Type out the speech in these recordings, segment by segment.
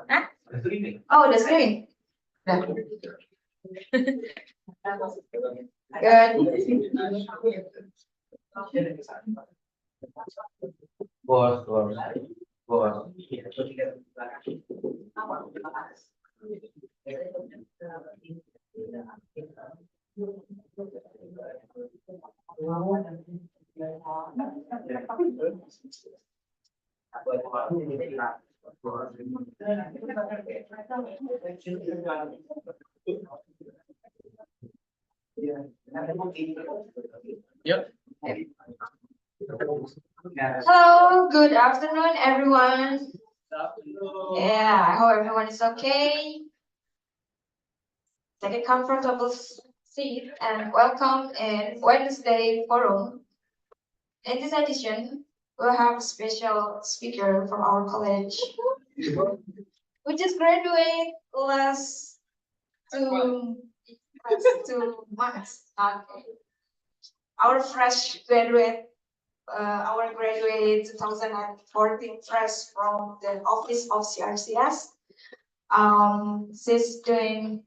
Huh? Oh, the streaming. Yep. Hello, good afternoon, everyone. Yeah, I hope everyone is okay. Take a comfortable seat and welcome in Wednesday forum. In this edition, we'll have a special speaker from our college. We just graduated last 2 months. Okay. Our fresh graduate, our graduated 2014 fresh from the office of CRCS. She's doing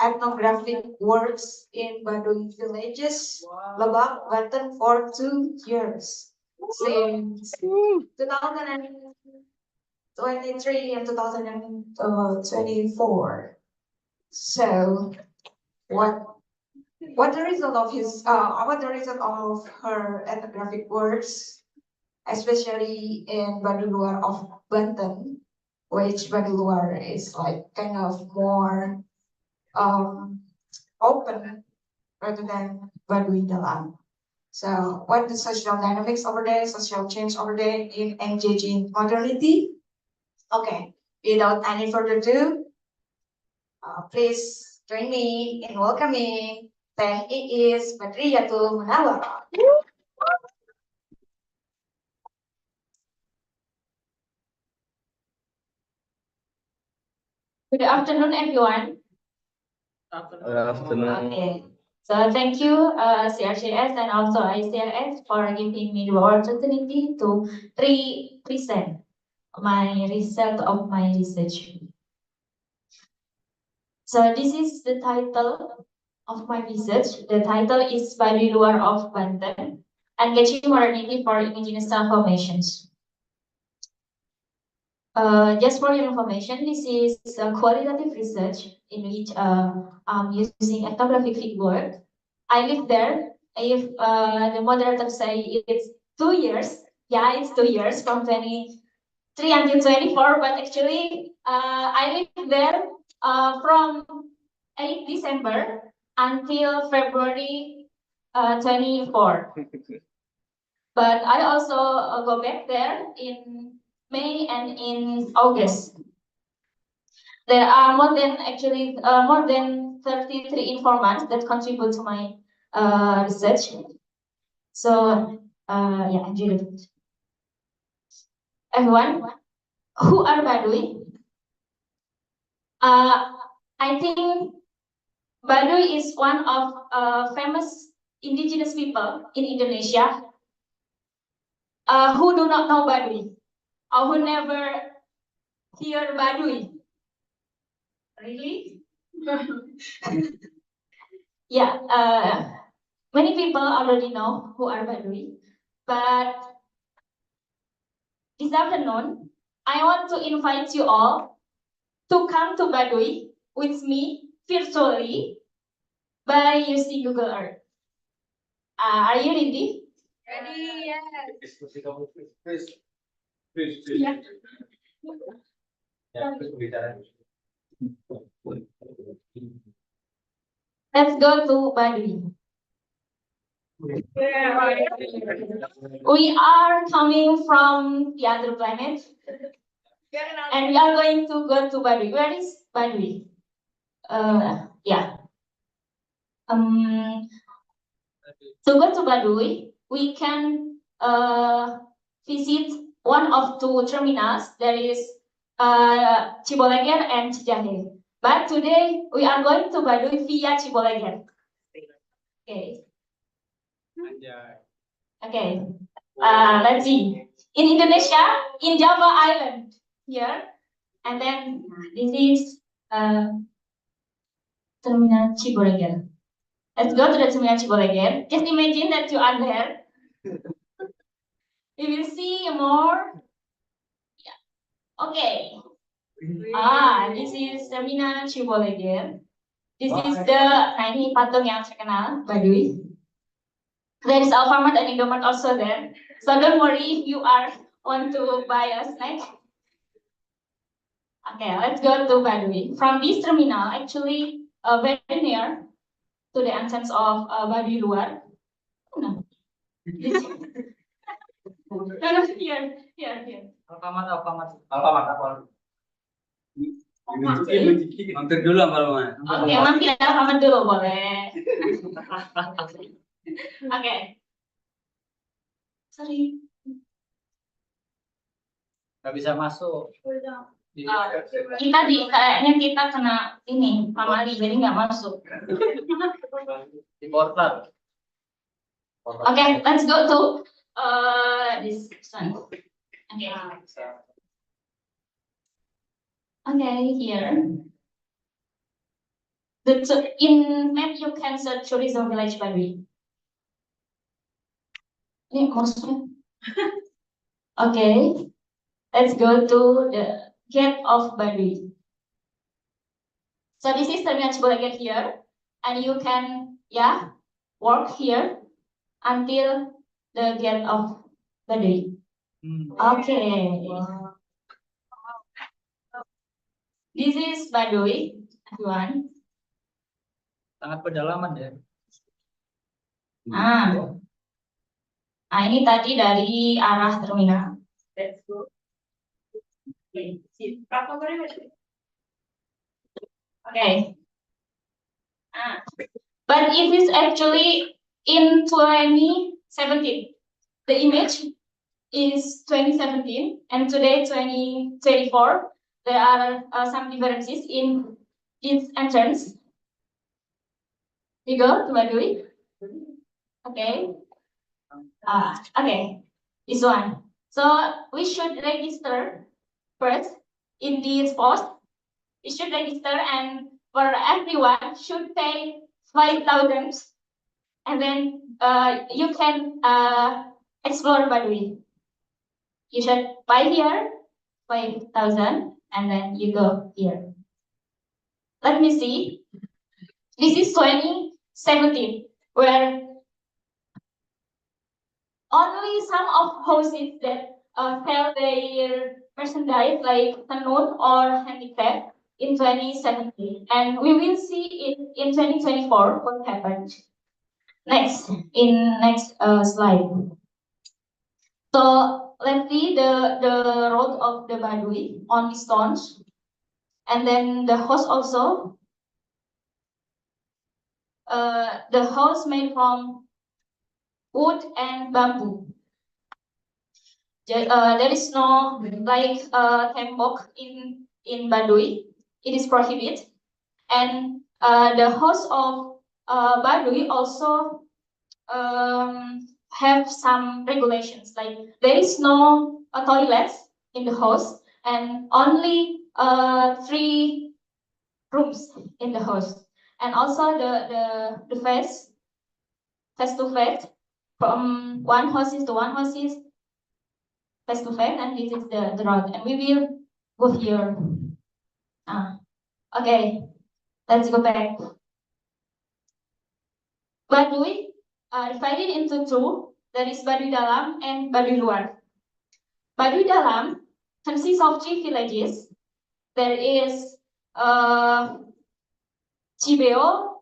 ethnographic works in Baduy villages, Lebak, Banten for 2 years. Since 2023 and 2024. So what the result of her ethnographic works, especially in Baduy Luar of Banten, which Baduy Luar is like kind of more open rather than Baduy Dalam. So what the social dynamics over there, social change over there in engaging modernity? Okay, without any further ado, please join me in welcoming Teh Iis Badriyatul Munawwarah. Good afternoon, everyone. Good afternoon. Okay, so thank you, CRCS and also ICRS for giving me the opportunity to present my result of my research. So this is the title of my research. The title is Baduy Luar of Banten, Engaging Modernity for Indigenous Transformations. Just for your information, this is a qualitative research in which I'm using ethnographic fieldwork. I live there. If the moderator say it's 2 years, yeah, it's 2 years from 23 until 24, but actually I live there from 8 December until February 24. But I also go back there in May and in August. There are more than 33 informants that contribute to my research. So yeah, enjoy it. Everyone, who are Baduy? I think Baduy is one of famous indigenous people in Indonesia. Who do not know Baduy? Or who never hear Baduy? Really? Yeah, many people already know who are Baduy, but this afternoon, I want to invite you all to come to Baduy with me virtually by using Google Earth. Are you ready? Ready, yes. Please. Yeah. Let's go to Baduy. We are coming from the other planet, and we are going to go to Baduy. Where is Baduy? Yeah. To go to Baduy, we can visit one of 2 terminals. There is Ciboleger and Cijahe. But today we are going to Baduy via Ciboleger. Okay. Okay. Let's see. in Indonesia, in Java Island here. And then this is Terminal Ciboleger. Let's go to the Terminal Ciboleger. Just imagine that you are there. We will see more. Yeah. Okay. This is Terminal Ciboleger. This is the ini patung yang terkenal, Baduy. There is Alfamart and Indomart also there. So don't worry if you want to buy a snack. Okay, let's go to Baduy. From this terminal, actually, very near to the entrance of Baduy Luar. No. No, here. Alfamart. Mampir dulu Alfamart. Oke, mampir Alfamart dulu boleh. Oke. Sorry. Gak bisa masuk. Kayaknya kita kena ini pamali jadi nggak masuk. Di portal. Okay, let's go to this one. Okay. Okay, here. In map you can search tourism village Baduy. Ini maksudnya. Okay, let's go to the gate of Baduy. So this is Terminal Ciboleger here, and you can walk here until the gate of Baduy. Okay. This is Baduy, everyone. Sangat pedalaman ya. Ini tadi dari arah terminal. Let's go. Okay. But it is actually in 2017. The image is 2017, and today 2024. There are some differences in its entrance. We go to Baduy. Okay. Okay. This one. So we should register first in this post. We should register, and for everyone should pay 5,000, and then you can explore Baduy. You should buy here 5,000, and then you go here. Let me see. This is 2017, where only some of houses that sell their merchandise like tenun or handicraft in 2017, and we will see in 2024 what happened. Next slide. So let's see the road of the Baduy on the stones, and then the house also. The house made from wood and bamboo. There is no like tembok in Baduy. It is prohibited, and the house of Baduy also have some regulations. Like there is no toilets in the house, and only 3 rooms in the house, and also the face to face from one house to one house is face to face, and this is the road, and we will go here. Okay, let's go back. Baduy divided into 2. There is Baduy Dalam and Baduy Luar. Baduy Dalam consists of 3 villages. There is Cibeo,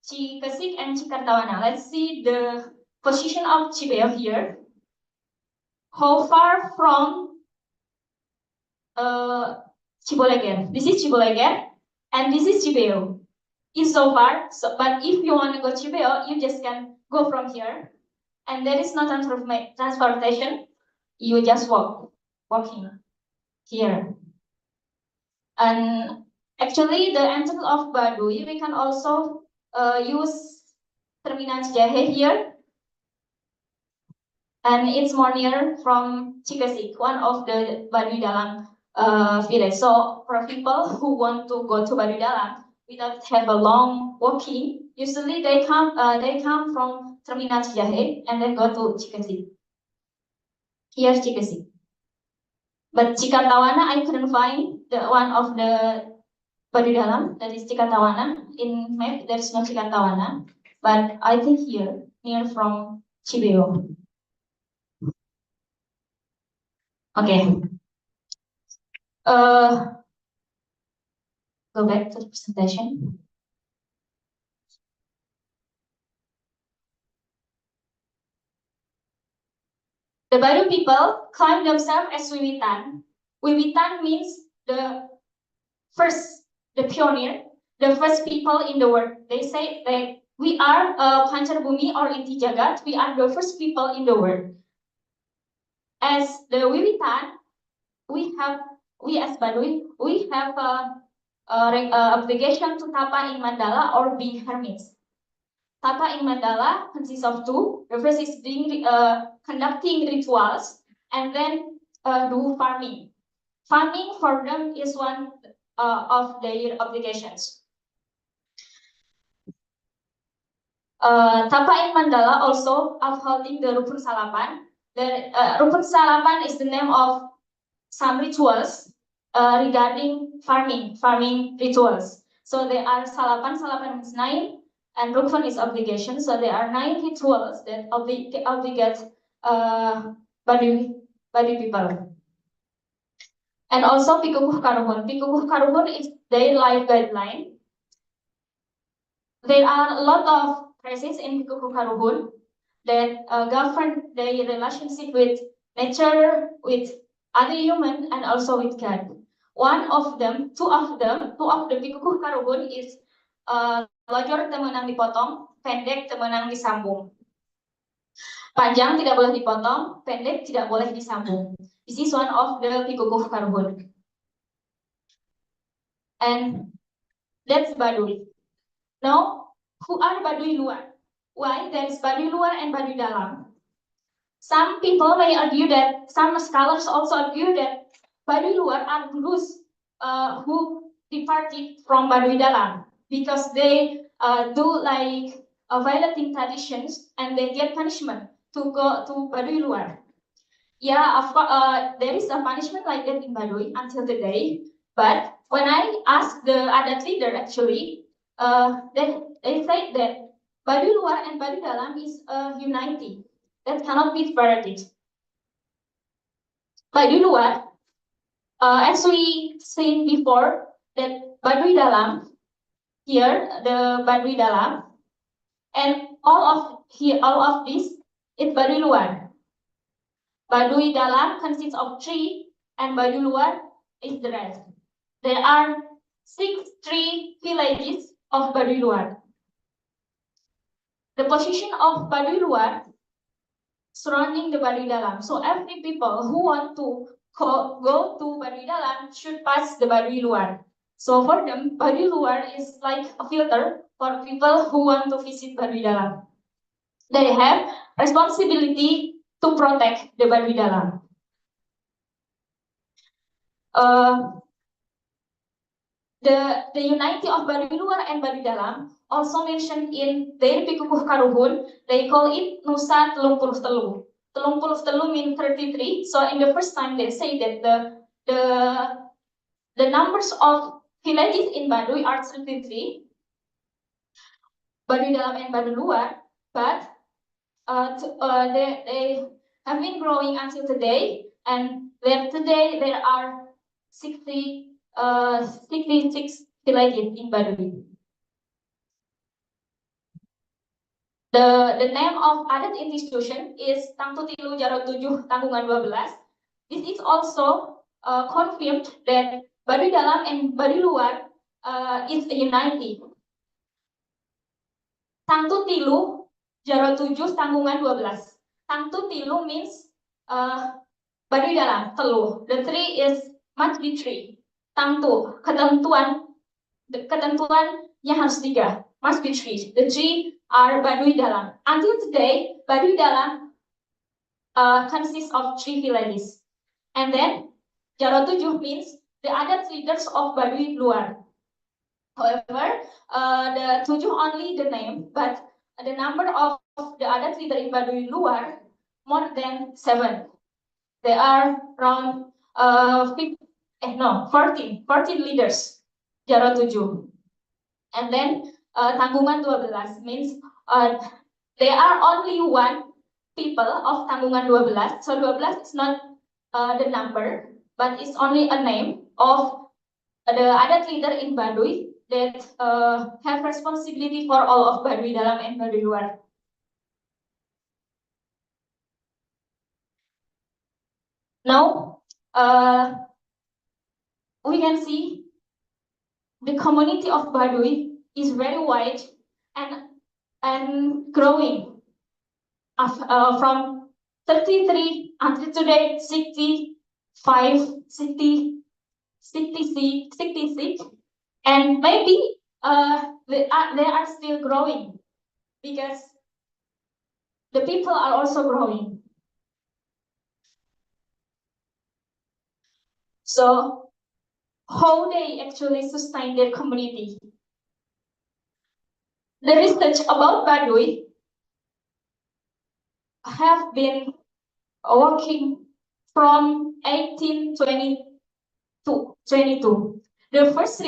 Cikesik, and Cikartawana. Let's see the position of Cibeo here. How far from Ciboleger? This is Ciboleger, and this is Cibeo. It's so far, but if you want to go to Cibeo, you just can go from here, and there is no transportation. You just walking here. And actually, the entrance of Baduy, we can also use Terminal Cijahe here. and it's more near from Cikesik, one of the Baduy Dalam village. So for people who want to go to Baduy Dalam without have a long walking, usually they come from Terminal Cijahe and then go to Cikesik. Here's Cikesik. But Cikatawana, I couldn't find the one of the Baduy Dalam, that is Cikatawana. In map, there's no Cikatawana, but I think here, near from Cibeo. Okay. Go back to the presentation. The Baduy people claim themselves as Wiwitan. Wiwitan means the first, the pioneer, the first people in the world. They say that we are Pancar Bumi or Inti Jagat. We are the first people in the world. As the Wiwitan, we as Baduy, we have obligation to tapa in mandala or being hermits. Tapa in mandala consists of two. The first is being conducting rituals and then do farming. Farming for them is one of their obligations. Tapa in mandala also upholding the Rukun Salapan. The Rukun Salapan is the name of some rituals regarding farming rituals. So there are Salapan means 9, and Rukun is obligation. So there are 9 rituals that obligate Baduy people. And also Pikukuh Karuhun. Pikukuh Karuhun is their life guideline. There are a lot of phrases in Pikukuh Karuhun that govern their relationship with nature, with other human, and also with God. Two of the Pikukuh Karuhun is lojor temenang dipotong, pendek temenang disambung. Panjang tidak boleh dipotong, pendek tidak boleh disambung. This is one of the Pikukuh Karuhun. And that's Baduy. Now, who are Baduy Luar? Why there is Baduy Luar and Baduy Dalam? Some people may argue that, some scholars also argue that Baduy Luar are those who departed from Baduy Dalam because they do like violating traditions and they get punishment to go to Baduy Luar. Yeah, of course, there is a punishment like that in Baduy until today. But when I asked the adat leader, actually, they say that Baduy Luar and Baduy Dalam is unity that cannot be separated. Baduy Luar, as we seen before, that Baduy Dalam, here the Baduy Dalam, and all of this is Baduy Luar. Baduy Dalam consists of 3, and Baduy Luar is the rest. There are 6 tree villages of Baduy Luar. The position of Baduy Luar surrounding the Baduy Dalam. So every people who want to go to Baduy Dalam should pass the Baduy Luar. So for them, Baduy Luar is like a filter for people who want to visit Baduy Dalam. They have responsibility to protect the Baduy Dalam. The unity of Baduy Luar and Baduy Dalam also mentioned in their Pikukuh Karuhun. They call it Nusa Telung Puluh Telu. Telung Puluh Telu means 33. So in the first time they say that the numbers of villages in Baduy are 33. Baduy Dalam and Baduy Luar, but they have been growing until today, and today there are 66 villages in Baduy. The name of adat institution is Tangtu Tilu Jaro 7 Tanggungan 12. This is also confirmed that Baduy Dalam and Baduy Luar is a unity. Tangtu Tilu Jaro 7 Tanggungan 12. Tangtu Tilu means Baduy Dalam, telu. The tree is must be tree. Tangtu, ketentuannya harus 3, must be 3. The 3 are Baduy Dalam. Until today, Baduy Dalam consists of 3 villages. And then Jaro 7 means the other leaders of Baduy Luar. However, the 7 only the name, but the number of the other leader in Baduy Luar more than 7. There are around 14 leaders Jaro 7. And then Tanggungan 12 means there are only one people of Tanggungan 12. So 12 is not the number, but it's only a name of the adat leader in Baduy that have responsibility for all of Baduy Dalam and Baduy Luar. Now, we can see the community of Baduy is very wide and growing. From 33 until today, 65, 66, and maybe they are still growing because the people are also growing. So how they actually sustain their community? The research about Baduy have been working from 1820 to 22. The first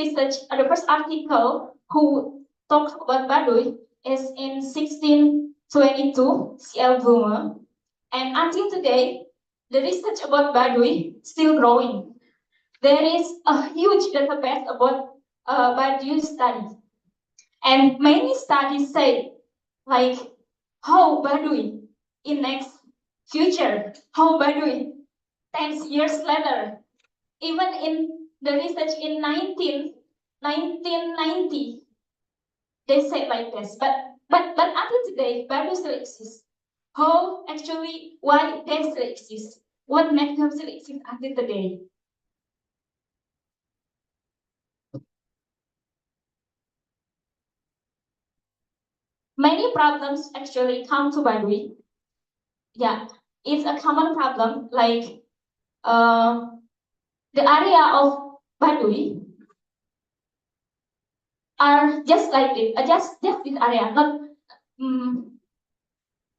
article who talked about Baduy is in 1622, C.L. Bunga. And until today, the research about Baduy still growing. There is a huge database about Baduy studies. And many studies say, like, how Baduy in next future, how Baduy 10 years later, even in the research in 1990, they say like this. But until today, Baduy still exists. How actually, why they still exist? What makes them still exist until today? Many problems actually come to Baduy. Yeah, it's a common problem, like the area of Baduy are just like it, just this area, not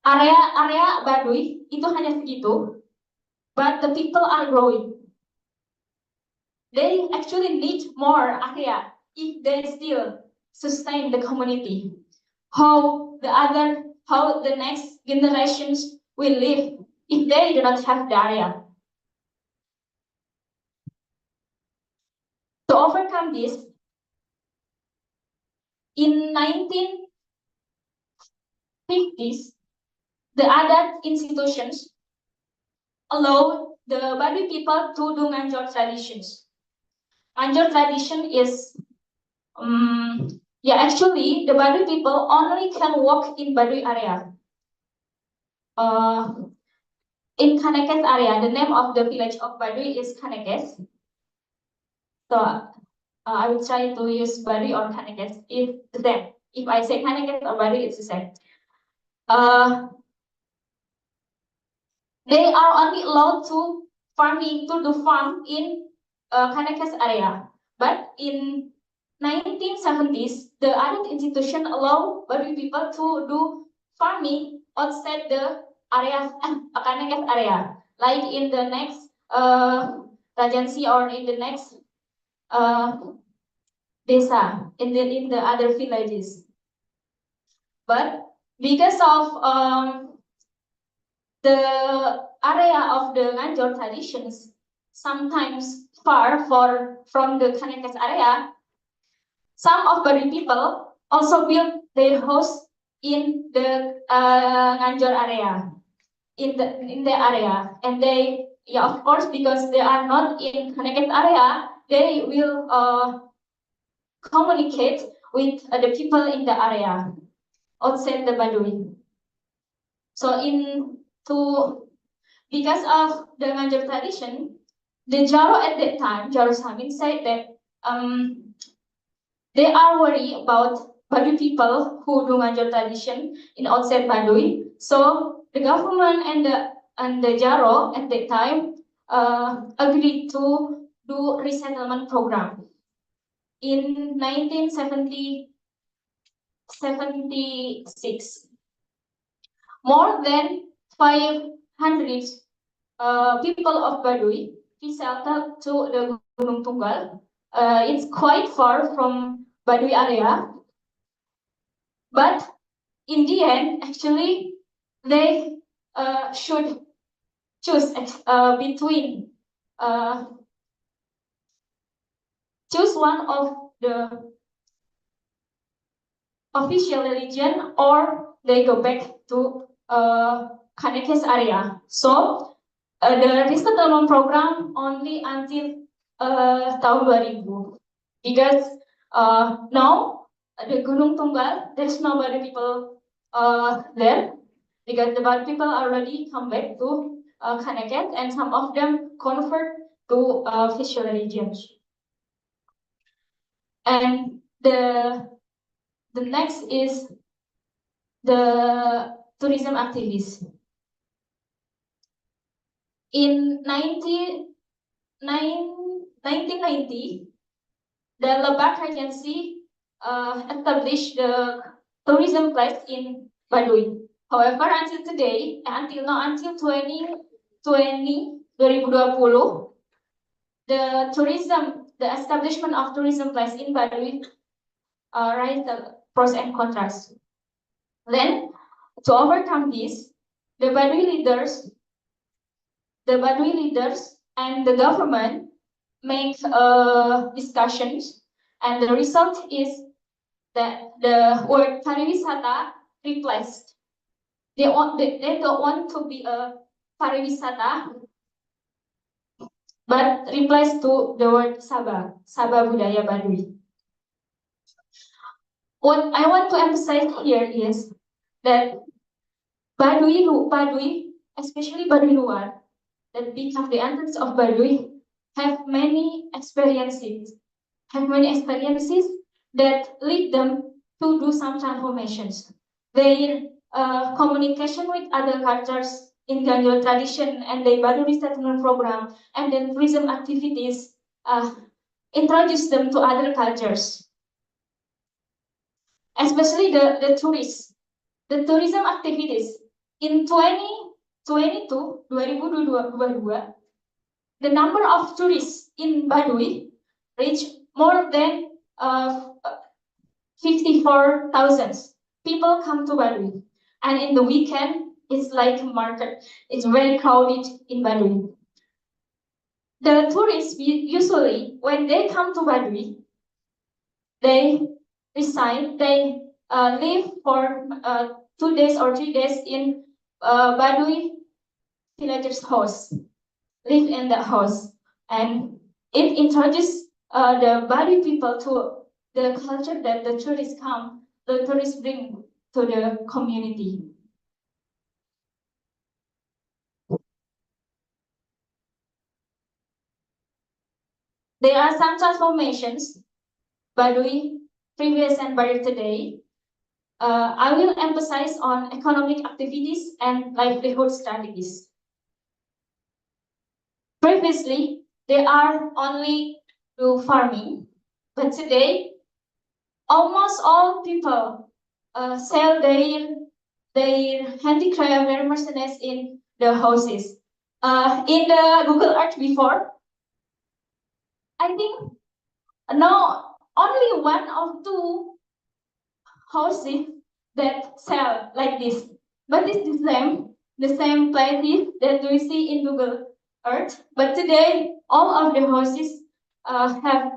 area Baduy itu hanya segitu, but the people are growing. They actually need more area if they still sustain the community. How the next generations will live if they do not have the area. To overcome this, in 1950s, the other institutions allow the Baduy people to do Nganjor traditions. Nganjor tradition is, actually the Baduy people only can walk in Baduy area. In Kanekes area, the name of the village of Baduy is Kanekes. So I will try to use Baduy or Kanekes if the same. If I say Kanekes or Baduy, it's the same. They are only allowed to do farm in Kanekes area. But in 1970s, the other institution allow Baduy people to do farming outside the area, Kanekes area, like in the next Rajansi or in the next desa, in the other villages. But because of the area of the Nganjor traditions sometimes far from the Kanekes area, some of Baduy people also build their house in the Nganjor area, in the area, and they, of course, because they are not in Kanekes area, they will communicate with the people in the area outside the Baduy. So because of the Nganjor tradition, the Jaro at that time, Jaro Samin said that they are worried about Baduy people who do Nganjor tradition in outside Baduy. So the government and the and the Jaro at that time agreed to do resettlement program. In 1976, more than 500 people of Baduy resettled to the Gunung Tunggal. It's quite far from Baduy area, but in the end, actually, they should choose between choose one of the official religion, or they go back to Kanekes area. So the resettlement program only until tahun 2000, because now the Gunung Tunggal, there's nobody people there, because the bad people already come back to Kanekes, and some of them convert to official religions. And the next is the tourism activists. In 1990, the Lebak Regency established the tourism place in Baduy. However, until today, until 2020, the establishment of tourism place in Baduy raised the pros and contras. Then, to overcome this, the Baduy leaders and the government make discussions, and the result is that the word pariwisata replaced. They don't want to be a pariwisata, but replaced to the word Sabah Budaya Baduy. What I want to emphasize here is that Baduy, especially Baduy Luar, that become the entrance of Baduy, have many experiences that lead them to do some transformations. Their communication with other cultures in Ganjil tradition and the Baduy resettlement program and then tourism activities introduce them to other cultures, especially the tourists. The tourism activities in 2022, the number of tourists in Baduy reached more than 54,000 people come to Baduy, and in the weekend it's like a market. It's very crowded in Baduy. The tourists usually, when they come to Baduy, they reside. They live for 2 days or 3 days in Baduy villagers' house. Live in the house, and it introduces the Baduy people to the culture that the tourists bring to the community. There are some transformations, Baduy previous and Baduy today. I will emphasize on economic activities and livelihood strategies. Previously, they are only do farming, but today, almost all people sell their handicraft, their merchandise in the houses. In the Google Earth before, I think now only 1 or 2 houses that sell like this, but it's the same places that we see in Google Earth. But today, all of the houses have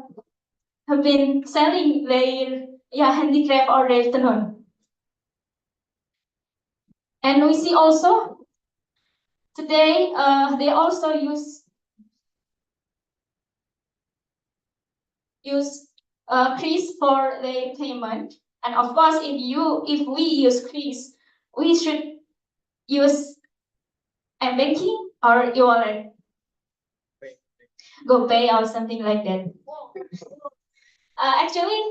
been selling their handicraft or their tenun. And we see also today they also use Kris for their payment. And of course, if we use Kris, we should use banking or e-wallet, GoPay or something like that. Actually,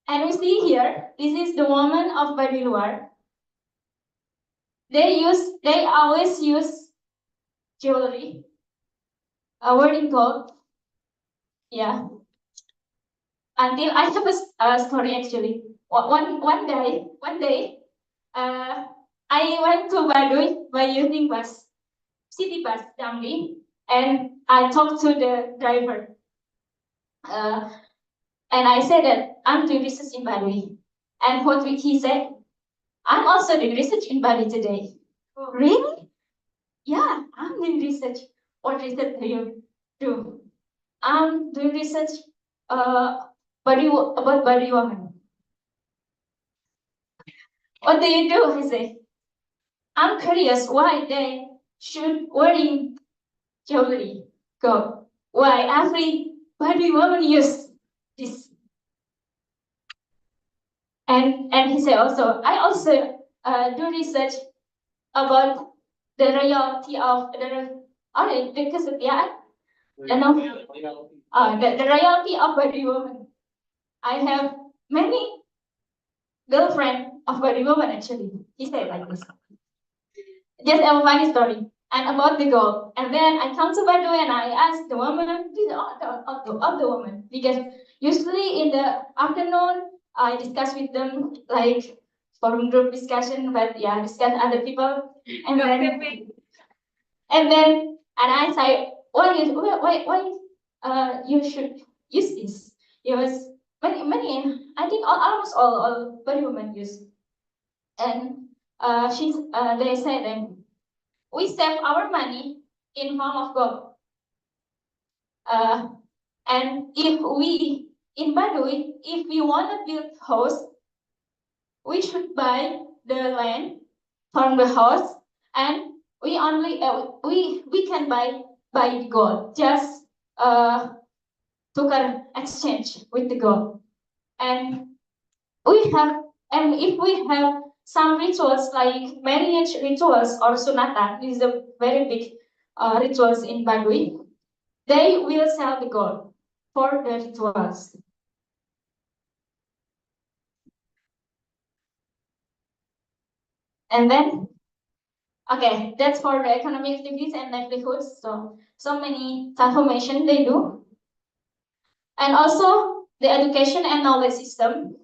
and we see here, this is the woman of Baduy Luar. they always use jewelry, wearing gold. Yeah. Until I have a story actually. One day, I went to Baduy by using city bus, Damri, and I talked to the driver. Uh, and I said that I'm doing research in Baduy. And what did he say? I'm also doing research in Baduy today. Oh, really? Yeah, I'm doing research. What research do you do? I'm doing research about Baduy women. What do you do? I say. I'm curious why they should wearing jewelry. Go. Why every Baduy woman use this? And he said also, I also do research about the royalty of the kesetiaan, the royalty of Baduy woman. I have many girlfriend of Baduy woman actually. He said like this. Just a funny story. And about the goal. And then I come to Baduy and I ask the woman, of the woman, because usually in the afternoon I discuss with them like forum group discussion, but yeah, discuss other people. And I say, why you should use this? Yes, many I think almost all Baduy women use. And they say that we save our money in form of gold. And if we in Baduy, if we want to build house, we should buy the land from the house, and we only we can buy gold, just token exchange with the gold. And we have and if we have some rituals like marriage rituals or sunatan, this is a very big rituals in Baduy, they will sell the gold for the rituals. And then, okay, that's for the economic activities and livelihoods. So many transformation they do. And also the education and knowledge system.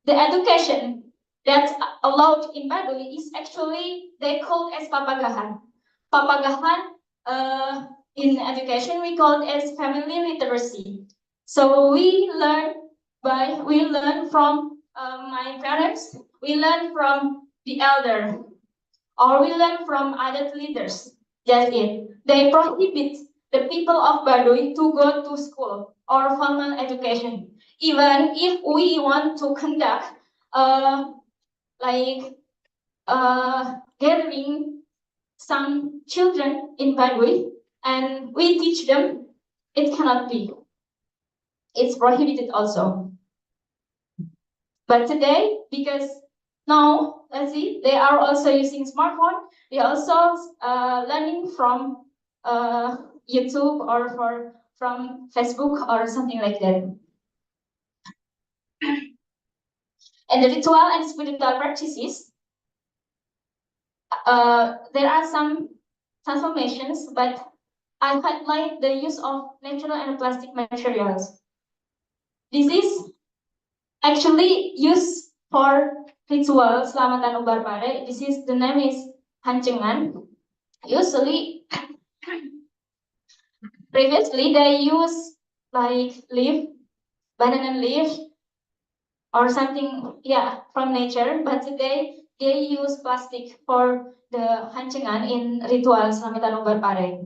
The education that's allowed in Baduy is actually they called as papagahan. Papagahan in education we call it as family literacy. So we learn from my parents, we learn from the elder, or we learn from other leaders. That's it. They prohibit the people of Baduy to go to school or formal education. Even if we want to conduct like gathering some children in Baduy and we teach them, it cannot be. It's prohibited also. But today, because now, let's see, they are also using smartphone. They are also learning from YouTube or from Facebook or something like that. And the ritual and spiritual practices, there are some transformations, but I highlight the use of natural and plastic materials. This is actually used for ritual selamatan ubar pare. This is the name is hancengan. Usually, previously they use like leaf, banana leaf, or something, yeah, from nature. But today they use plastic for the hancengan in ritual selamatan ubar pare.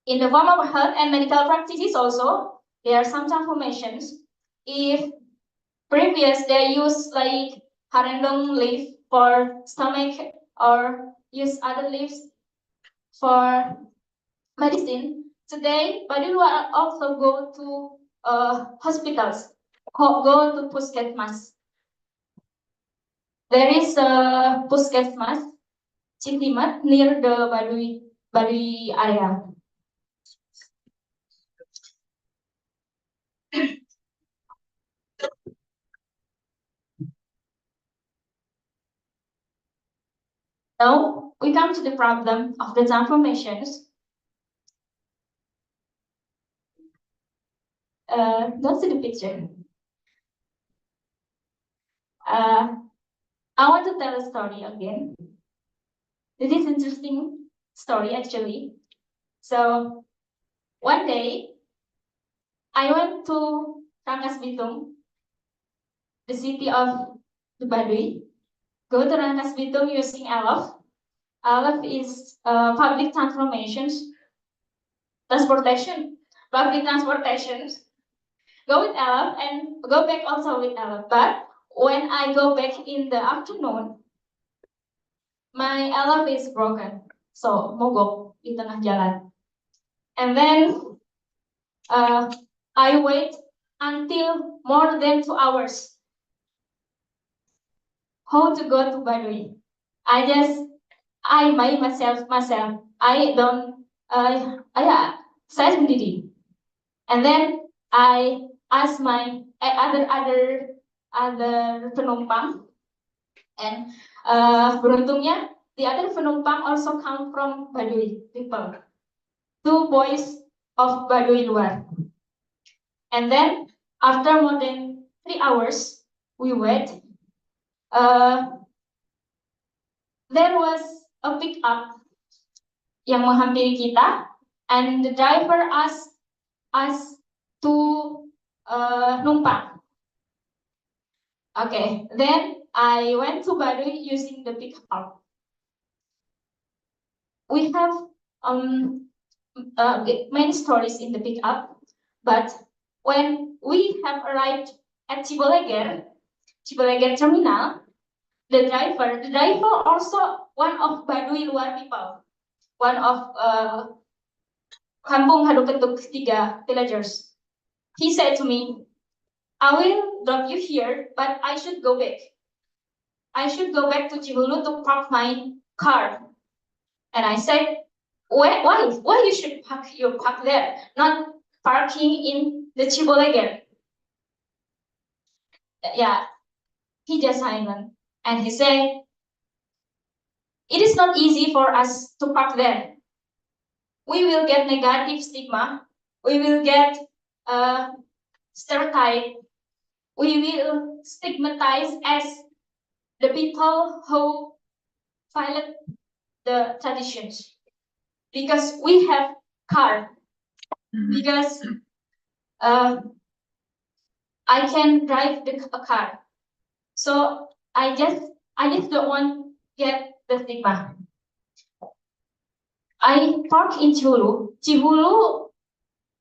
In the form of health and medical practices also, there are some transformations. If previous they use like harendong leaf for stomach or use other leaves for medicine, today Baduy Luar also go to hospitals, go to puskesmas. There is a puskesmas Citimat near the Baduy area. Now we come to the problem of the transformations. Don't see the picture. I want to tell a story again. This is interesting story actually. So one day I went to Rangkas Bitung, the city of the Baduy. Go to Rangkas Bitung using LF. LF is public transportation, public transportations. Go with LF and go back also with LF. But when I go back in the afternoon, my LF is broken. So mogok di tengah jalan. And then I wait until more than 2 hours. How to go to Baduy? I by myself. I don't. Saya sendiri. And then I ask my other penumpang, and beruntungnya the other penumpang also come from Baduy people, 2 boys of Baduy Luar. And then after more than 3 hours we wait, there was a pickup yang menghampiri kita, and the driver asked us to numpang. Okay, then I went to Baduy using the pickup. We have many stories in the pickup, but when we have arrived at Ciboleger terminal, the driver also one of Baduy Luar people, one of Kampung Haduketuk 3 villagers. He said to me, I will drop you here, but I should go back. I should go back to Cibulu to park my car. And I said, why you should park there, not parking in the Ciboleger? Yeah, he just silent. And he said, it is not easy for us to park there. We will get negative stigma. We will get stereotype. We will stigmatize as the people who violate the traditions, because we have car, because I can drive a car. So I just don't want to get the stigma. I park in Cibulu. Cibulu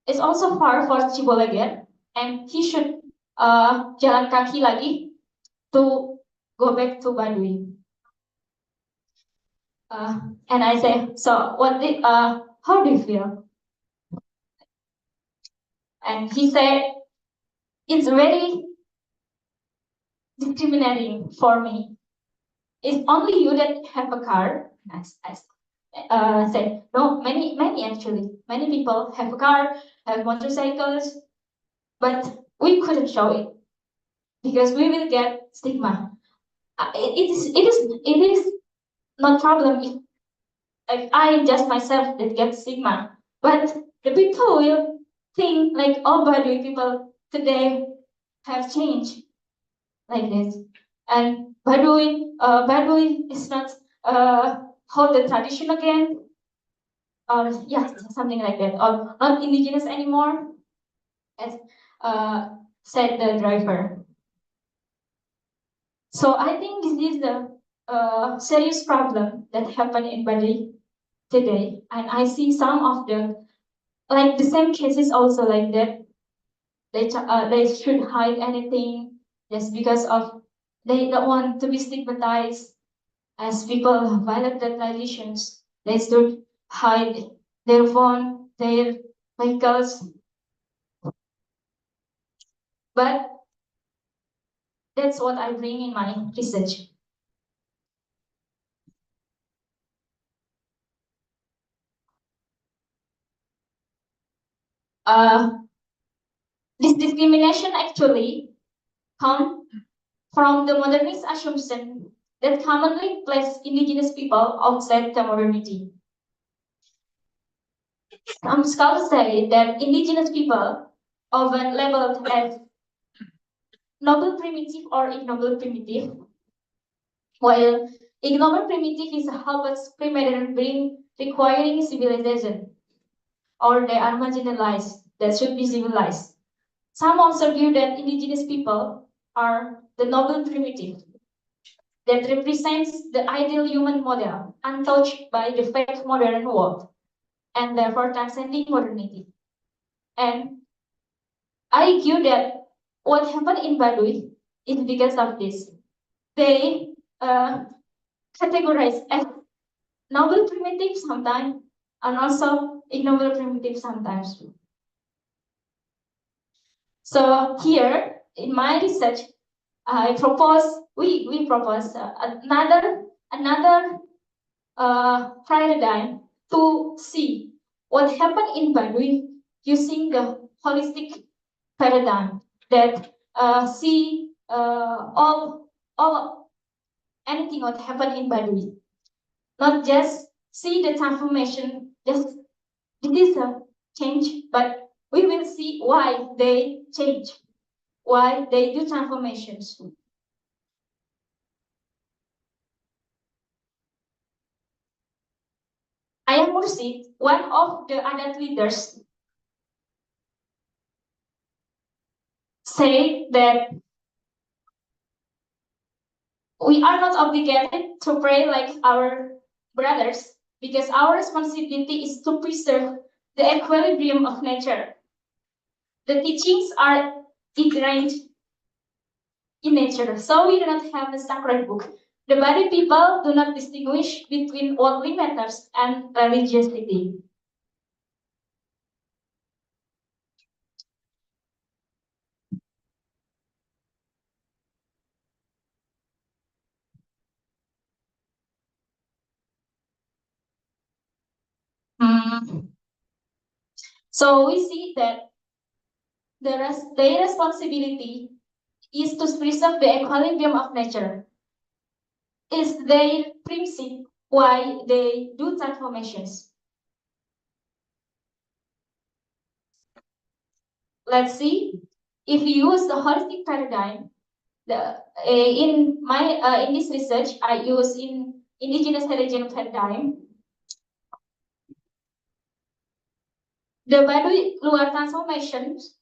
is also far for Ciboleger, and he should jalan kaki lagi to go back to Baduy. And I say, so how do you feel? And he said, it's very discriminating for me. It's only you that have a car. I said, no, many actually. Many people have a car, have motorcycles, but we couldn't show it because we will get stigma. It is not problem if I just myself that get stigma, but the people will think like all Baduy people today have changed like this, and Baduy is not hold the tradition again, or something like that, or not indigenous anymore, as said the driver. So I think this is the serious problem that happened in Baduy today, and I see some of the same cases also like that. They should hide anything just because of they don't want to be stigmatized as people violate the traditions. They should hide their phone, their vehicles. But that's what I bring in my research. This discrimination actually comes from the modernist assumption that commonly place indigenous people outside the modernity. Some scholars say that indigenous people, often labeled as noble primitive or ignoble primitive, while ignoble primitive is a helpless pre-modern being requiring civilization, or they are marginalized, that should be civilized. Some also view that indigenous people are the noble primitive that represents the ideal human model, untouched by the fake modern world, and therefore transcending modernity. And I argue that what happened in Baduy is because of this. They categorize as noble primitive sometimes and also ignoble primitive sometimes. So here in my research, we propose another paradigm to see what happened in Baduy using the holistic paradigm that see all anything what happened in Baduy, not just see the transformation, just it is a change, but we will see why they change, why they do transformations. Ayah Mursid, one of the adat leaders, say that we are not obligated to pray like our brothers because our responsibility is to preserve the equilibrium of nature. The teachings are ingrained in nature, so we do not have a sacred book. The Baduy people do not distinguish between worldly matters and religiosity. So we see that their responsibility is to preserve the equilibrium of nature. Is their principle why they do transformations. Let's see if you use the holistic paradigm. In this research, I use in indigenous heritage paradigm. The Baduy Luar transformations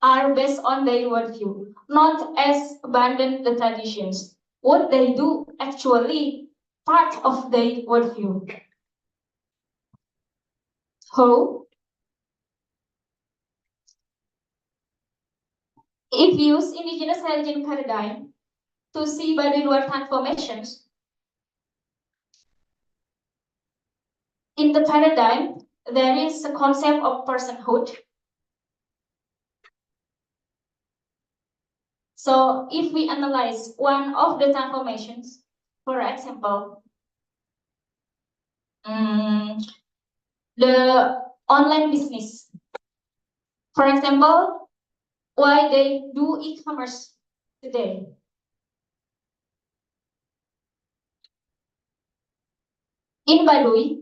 are based on their worldview, not as abandon the traditions. What they do actually part of their worldview. How? If you use indigenous heritage paradigm to see Baduy Luar transformations, in the paradigm, there is a concept of personhood. So if we analyze one of the transformations, for example, the online business. For example, why they do e-commerce today. In Baduy,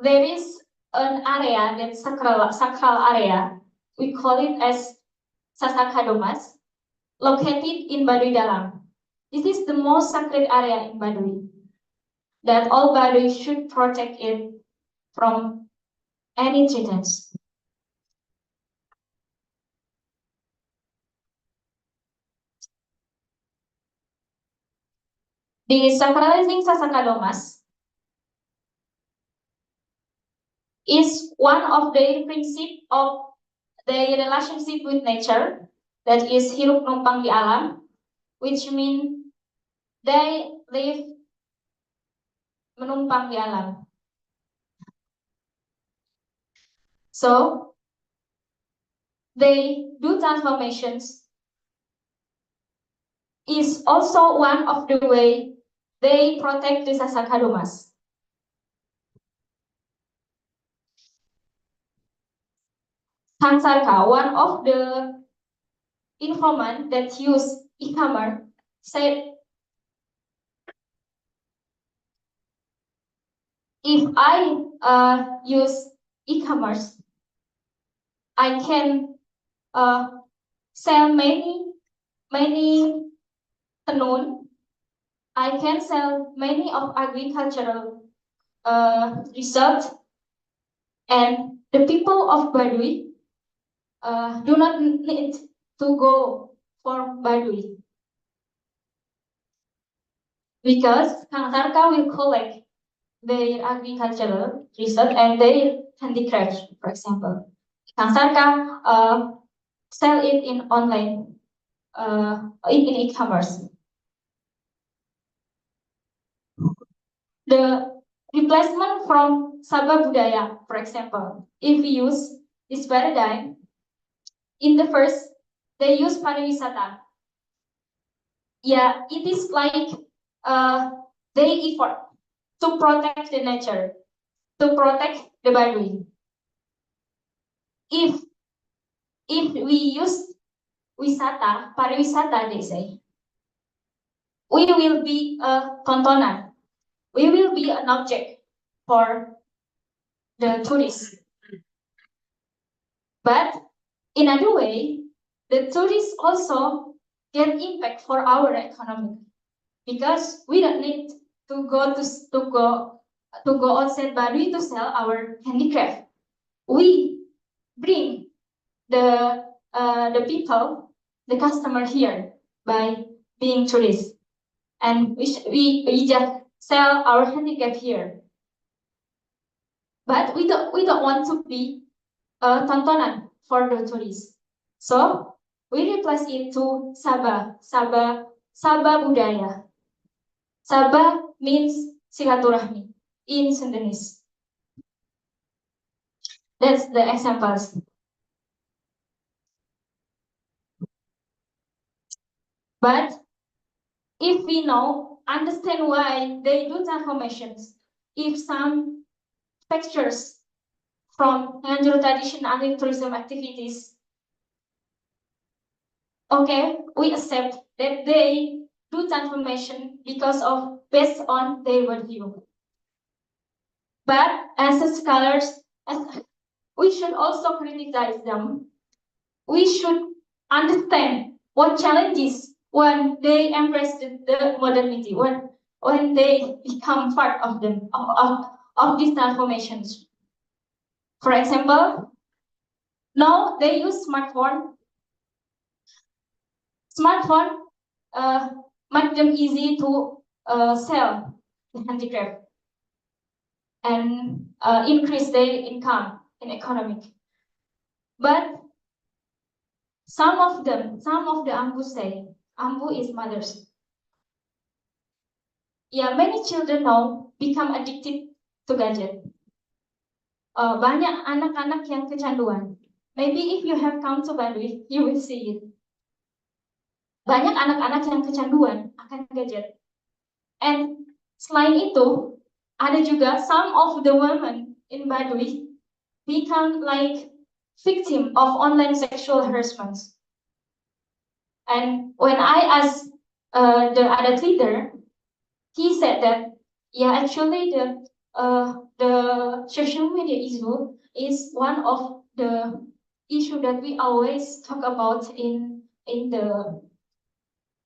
there is an area that's sacral area. We call it as Sasakadomas, located in Baduy Dalam. This is the most sacred area in Baduy, that all Baduy should protect it from any threats. The sacralizing Sasakadomas is one of the principles of their relationship with nature, that is hirup numpang di alam, which means they live menumpang di alam. So they do transformations is also one of the way they protect the Sasakadomas. Hansarka, one of the informant that used e-commerce, said if I use e-commerce, I can sell many tenun. I can sell many of agricultural results, and the people of Baduy do not need to go for Baduy because Kang Sarka will collect their agricultural result and their handicrafts, for example. Kang Sarka sell it in online, in e-commerce. The replacement from Sabah Budaya, for example, if we use this paradigm, in the first, they use pariwisata. Yeah, it is like they effort to protect the nature, to protect the Baduy. If we use wisata, pariwisata, they say, we will be a tontonan. We will be an object for the tourists. But in another way, the tourists also get impact for our economy because we don't need to go outside Baduy to sell our handicraft. We bring the people, the customer here by being tourists, and we just sell our handicraft here. But we don't want to be a tontonan for the tourists. So we replace it to Sabah Budaya. Sabah means silaturahmi in Sundanese. That's the examples. But if we understand why they do transformations, if some textures from Nganjur tradition and tourism activities, okay, we accept that they do transformation based on their worldview. But as scholars, we should also criticize them. We should understand what challenges when they embrace the modernity, when they become part of them of these transformations. For example, now they use smartphone. Smartphone make them easy to sell the handicraft and increase their income in economic. But some of the Ambu say, Ambu is mothers. Yeah, many children now become addicted to gadget. Banyak anak-anak yang kecanduan. Maybe if you have come to Baduy, you will see it. Banyak anak-anak yang kecanduan akan gadget. And selain itu, ada juga some of the women in Baduy become like victim of online sexual harassment. And when I asked the adat leader, he said that, yeah, actually the social media issue is one of the issue that we always talk about in the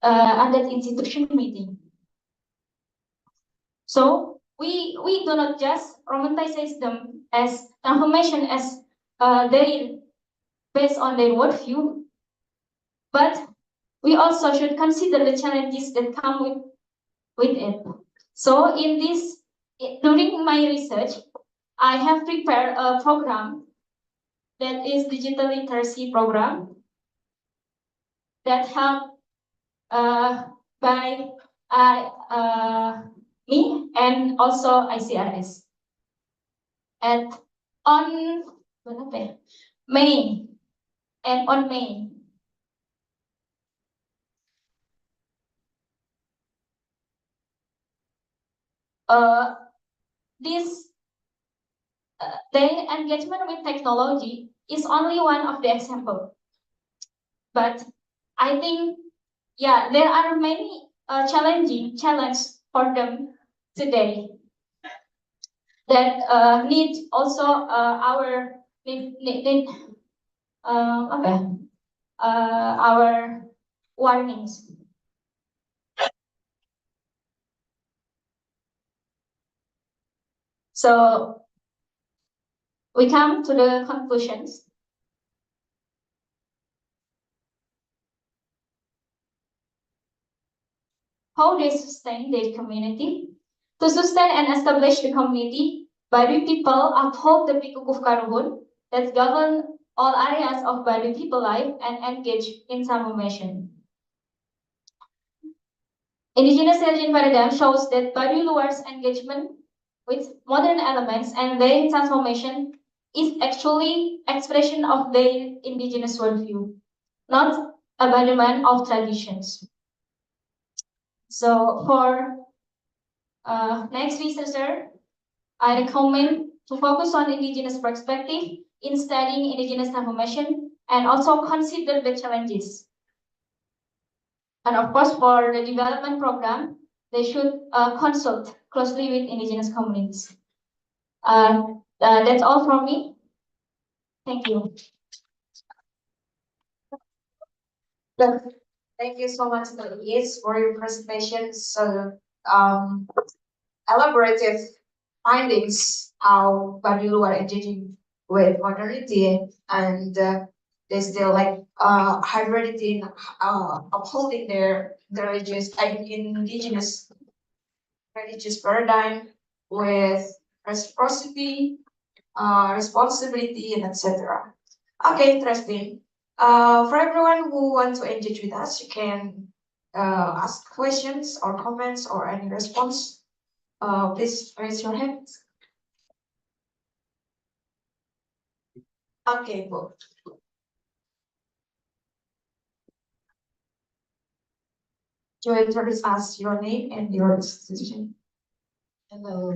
adat institution meeting. So we do not just romanticize them as transformation as they based on their worldview, but we also should consider the challenges that come with it. So during my research, I have prepared a program that is digital literacy program that helped by me and also ICRS. And on May, this their engagement with technology is only one of the example. But I think, yeah, there are many challenges for them today. that need also our need our warnings. So we come to the conclusions. How they sustain their community. To sustain and establish the community, Baduy people uphold the Pikukuf Karuhun that govern all areas of Baduy people life and engage in transformation. Indigenous religion paradigm shows that Baduy Luar's engagement with modern elements and their transformation is actually expression of their indigenous worldview, not abandonment of traditions. So for next researcher, I recommend to focus on indigenous perspective in studying indigenous transformation and also consider the challenges. And of course, for the development program, they should consult closely with indigenous communities. That's all from me. Thank you. Thank you so much, Louise, for your presentation. So, elaborative findings how Baduy Luar engaging with modernity and they still like hybridity in upholding their indigenous religious paradigm with reciprocity, responsibility, and etc. Okay, interesting. For everyone who wants to engage with us, you can ask questions or comments or any response. Please raise your hand. Okay, Bu. Do you introduce us your name and your institution? Hello.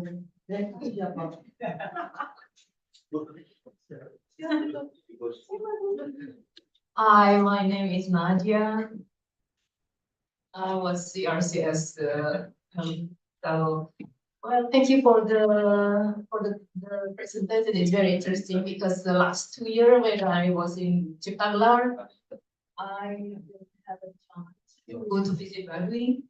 Hi, my name is Nadia. I was CRCS. So, well, thank you for the presentation. It's very interesting because the last 2 years when I was in Cipta Gelar, I didn't have a chance to go to visit Baduy,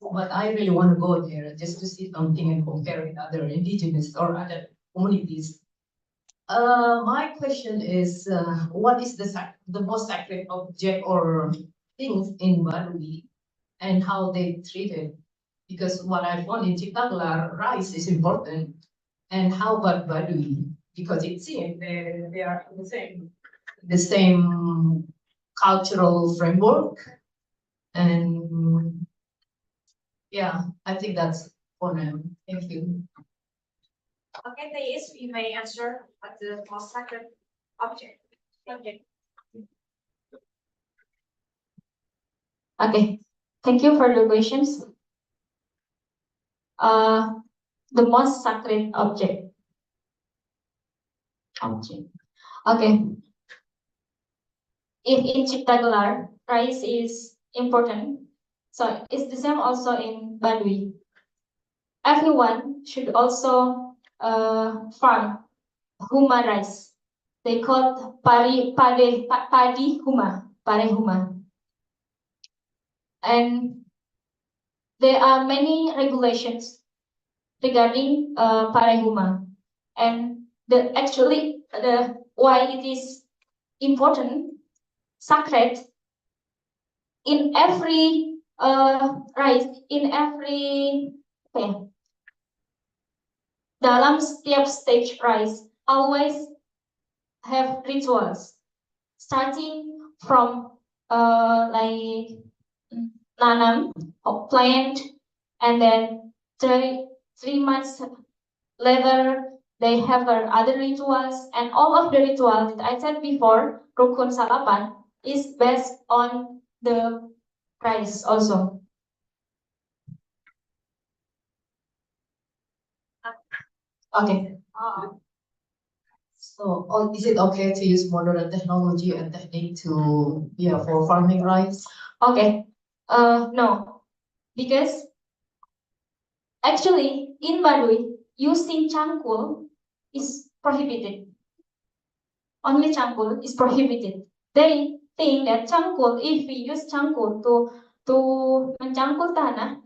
but I really want to go there just to see something and compare with other indigenous or other communities. My question is, what is the most sacred object or things in Baduy and how they treat it? Because what I found in Cipta Gelar, rice is important. And how about Baduy? Because it seems they are the same cultural framework. And yeah, I think that's for now. Thank you. Okay, Thais, you may answer what the most sacred object. Okay, thank you for the questions. The most sacred object. Okay. In Cipta Gelar, rice is important. So it's the same also in Baduy. Everyone should also farm huma rice. They call padi huma, pare huma. And there are many regulations regarding pare huma. And the why it is important, sacred, in every rice, in every dalam setiap stage rice always have rituals, starting from like nanam or plant, and then three months later they have other rituals, and all of the rituals that I said before, rukun salapan, is based on the rice also. Okay. So, is it okay to use modern technology and technique to, for farming rice? Okay. No, because actually in Baduy using changkul is prohibited. Only changkul is prohibited. They think that changkul, if we use changkul to mencangkul tanah,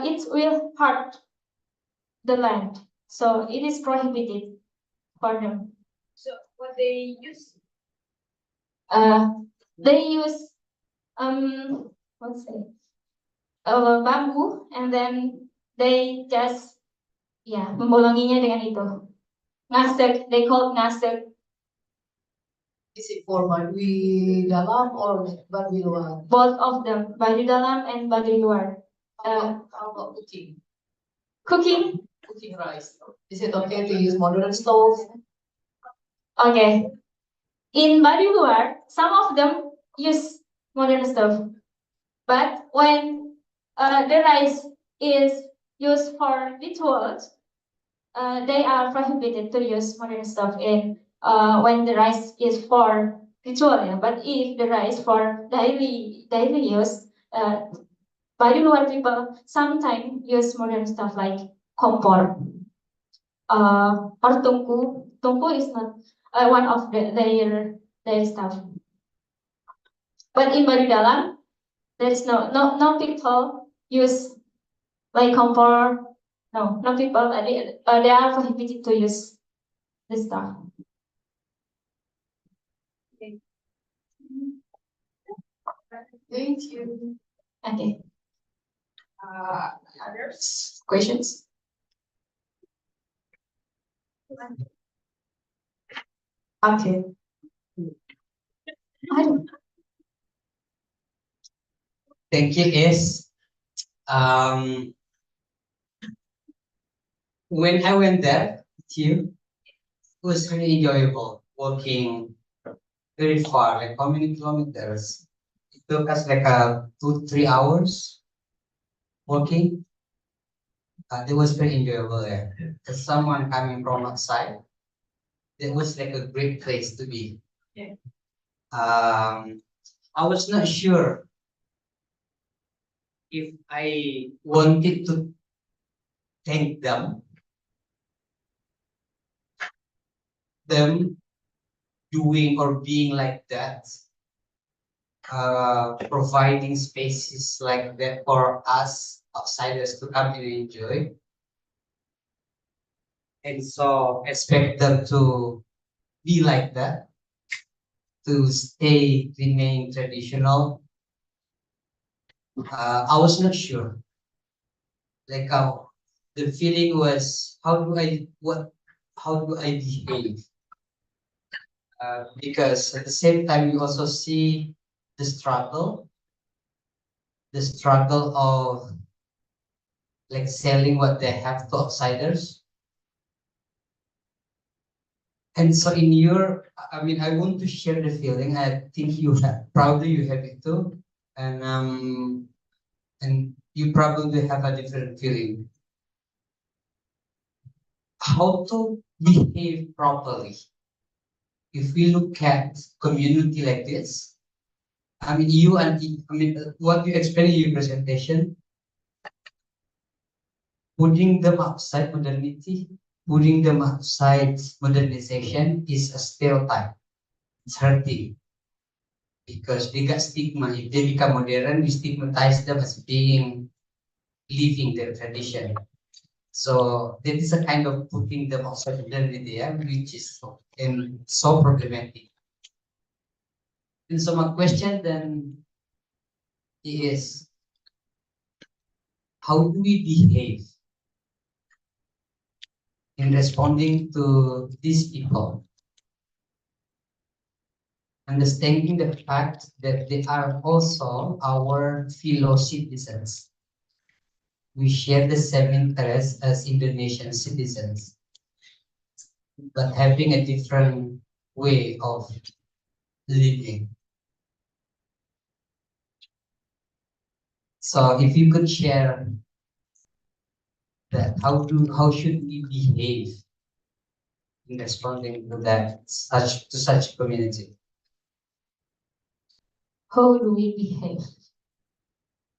it will hurt the land. So it is prohibited for them. So what they use? They use what's it? Bambu, and then they just membolonginya dengan itu. Ngasek, they call ngasek. Is it for Baduy Dalam or Baduy Luar? Both of them, Baduy Dalam and Baduy Luar. How about cooking? Cooking, Cooking rice. Is it okay to use modern stove? okay. In Baduy Luar, some of them use modern stuff, but when the rice is used for rituals, they are prohibited to use modern stuff in when the rice is for ritual. Yeah. But if the rice for daily use, Baduy Luar people sometimes use modern stuff like kompor, or tungku. Tungku is not one of their stuff. But in Baduy Dalam, there is no people use like kompor. No people. They are prohibited to use this stuff. Thank you. Okay. Others? Questions? Okay. I don't. Thank you, Is. When I went there with you, it was really enjoyable walking very far, like how many kilometers? It took us like 2-3 hours walking. It was very enjoyable there. As someone coming from outside, it was like a great place to be. Yeah. I was not sure if I wanted to thank them doing or being like that, providing spaces like that for us outsiders to come and enjoy. And so expect them to be like that, to remain traditional. I was not sure. Like how the feeling was, how do I behave? Because at the same time, you also see the struggle of like selling what they have to outsiders. And so in your, I mean, I want to share the feeling. I think probably you have it too. And you probably have a different feeling. How to behave properly. If we look at community like this, I mean, what you explained in your presentation, putting them outside modernity, putting them outside modernization is a stereotype. It's hurting because they got stigma. If they become modern, we stigmatize them as leaving their tradition. So that is a kind of putting them outside modernity, which is so problematic. And so my question then is, how do we behave in responding to these people? Understanding the fact that they are also our fellow citizens. We share the same interests as Indonesian citizens, but having a different way of living. So if you could share that, how should we behave in responding to such community? How do we behave?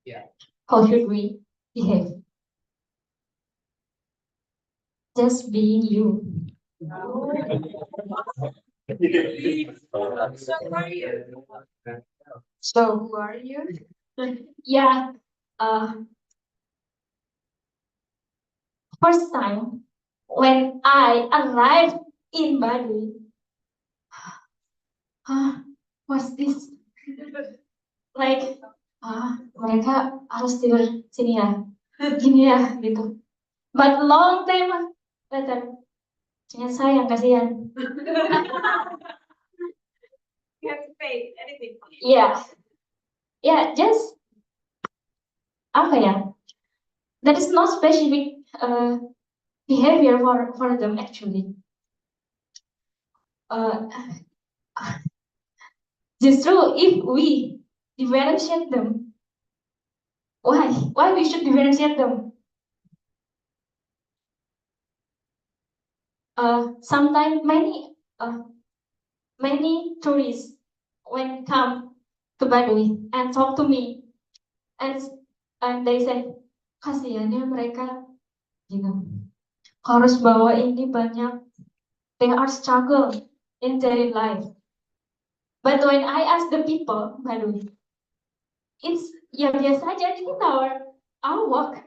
Yeah. How should we behave? just being you. So who are you? Yeah. First time when I arrived in Baduy, what's this? Like, mereka harus tidur sini ya, gini ya, gitu. But long time later, ternyata sayang, kasihan. You have to pay anything. Yeah, yeah, just apa ya? That is not specific behavior for them actually. Justru if we differentiate them, why we should differentiate them? Sometimes many tourists when come to Baduy and talk to me and they say kasihannya mereka, gitu, harus bawa ini banyak, they are struggle in daily life. But when I ask the people Baduy, it's ya biasa aja, this is our work,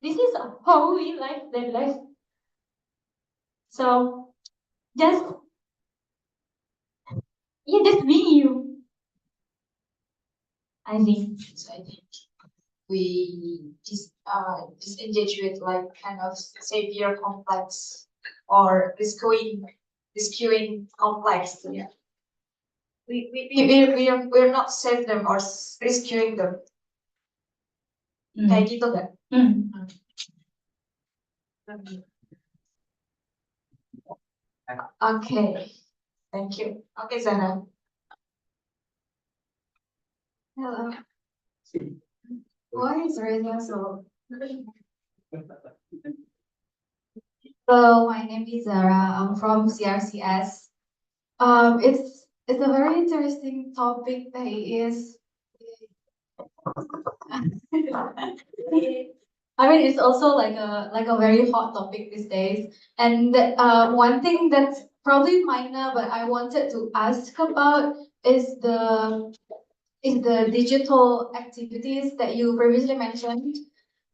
this is how we live their life. So just just be you, I think. So I think we disengage with like kind of savior complex or rescuing complex. Yeah. We're not save them or rescuing them. Kayak gitu kan? Okay. Thank you. Okay, Zana. Hello. Why is Reza so? Hello, my name is Zara. I'm from CRCS. It's a very interesting topic that is. I mean, it's also like a very hot topic these days. And one thing that's probably minor, but I wanted to ask about is the digital activities that you previously mentioned.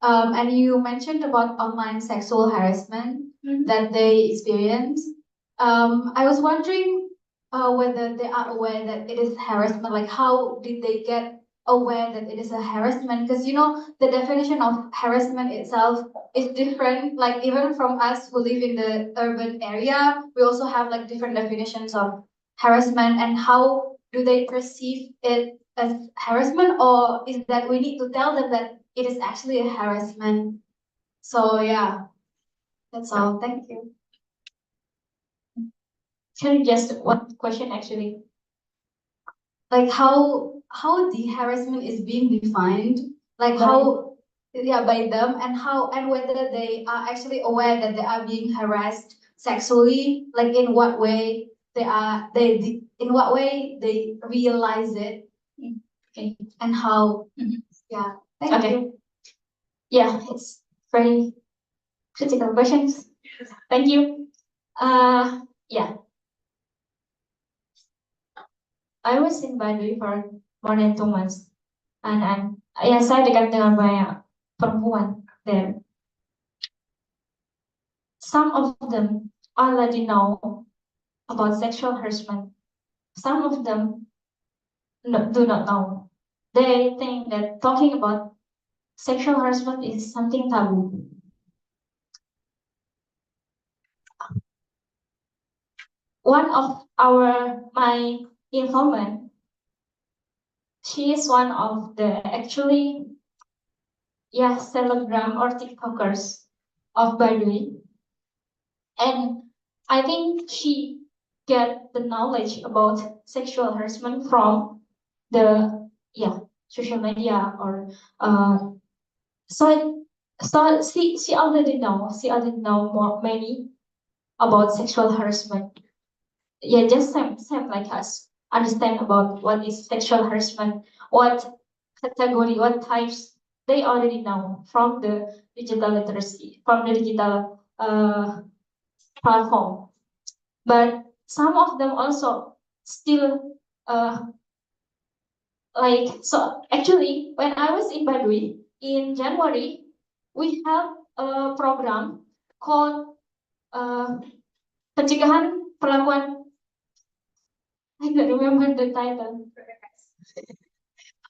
And you mentioned about online sexual harassment that they experience. I was wondering whether they are aware that it is harassment. Like, how did they get aware that it is a harassment? Because the definition of harassment itself is different. Like, even from us who live in the urban area, we also have like different definitions of harassment. And how do they perceive it as harassment, or is that we need to tell them that it is actually a harassment? So yeah, that's all. Thank you. Can just one question actually. Like how the harassment is being defined, like how, yeah, by them, and whether they are actually aware that they are being harassed sexually, like in what way in what way they realize it. Okay. And how. Yeah. Thank Okay. you. Yeah, it's very critical questions. Thank you. Yeah. I was in Baduy for more than 2 months, and ya saya dekat dengan banyak perempuan there. Some of them already know about sexual harassment. Some of them do not know. They think that talking about sexual harassment is something taboo. One of my informant, she is one of the actually, yeah, Telegram or TikTokers of Baduy. And I think she get the knowledge about sexual harassment from the social media or so she already know many about sexual harassment. Yeah, just same like us. Understand about what is sexual harassment, what category, what types they already know from the digital literacy, from the digital platform. But some of them also still so actually when I was in Baduy in January, we have a program called pencegahan perlakuan. I don't remember the title.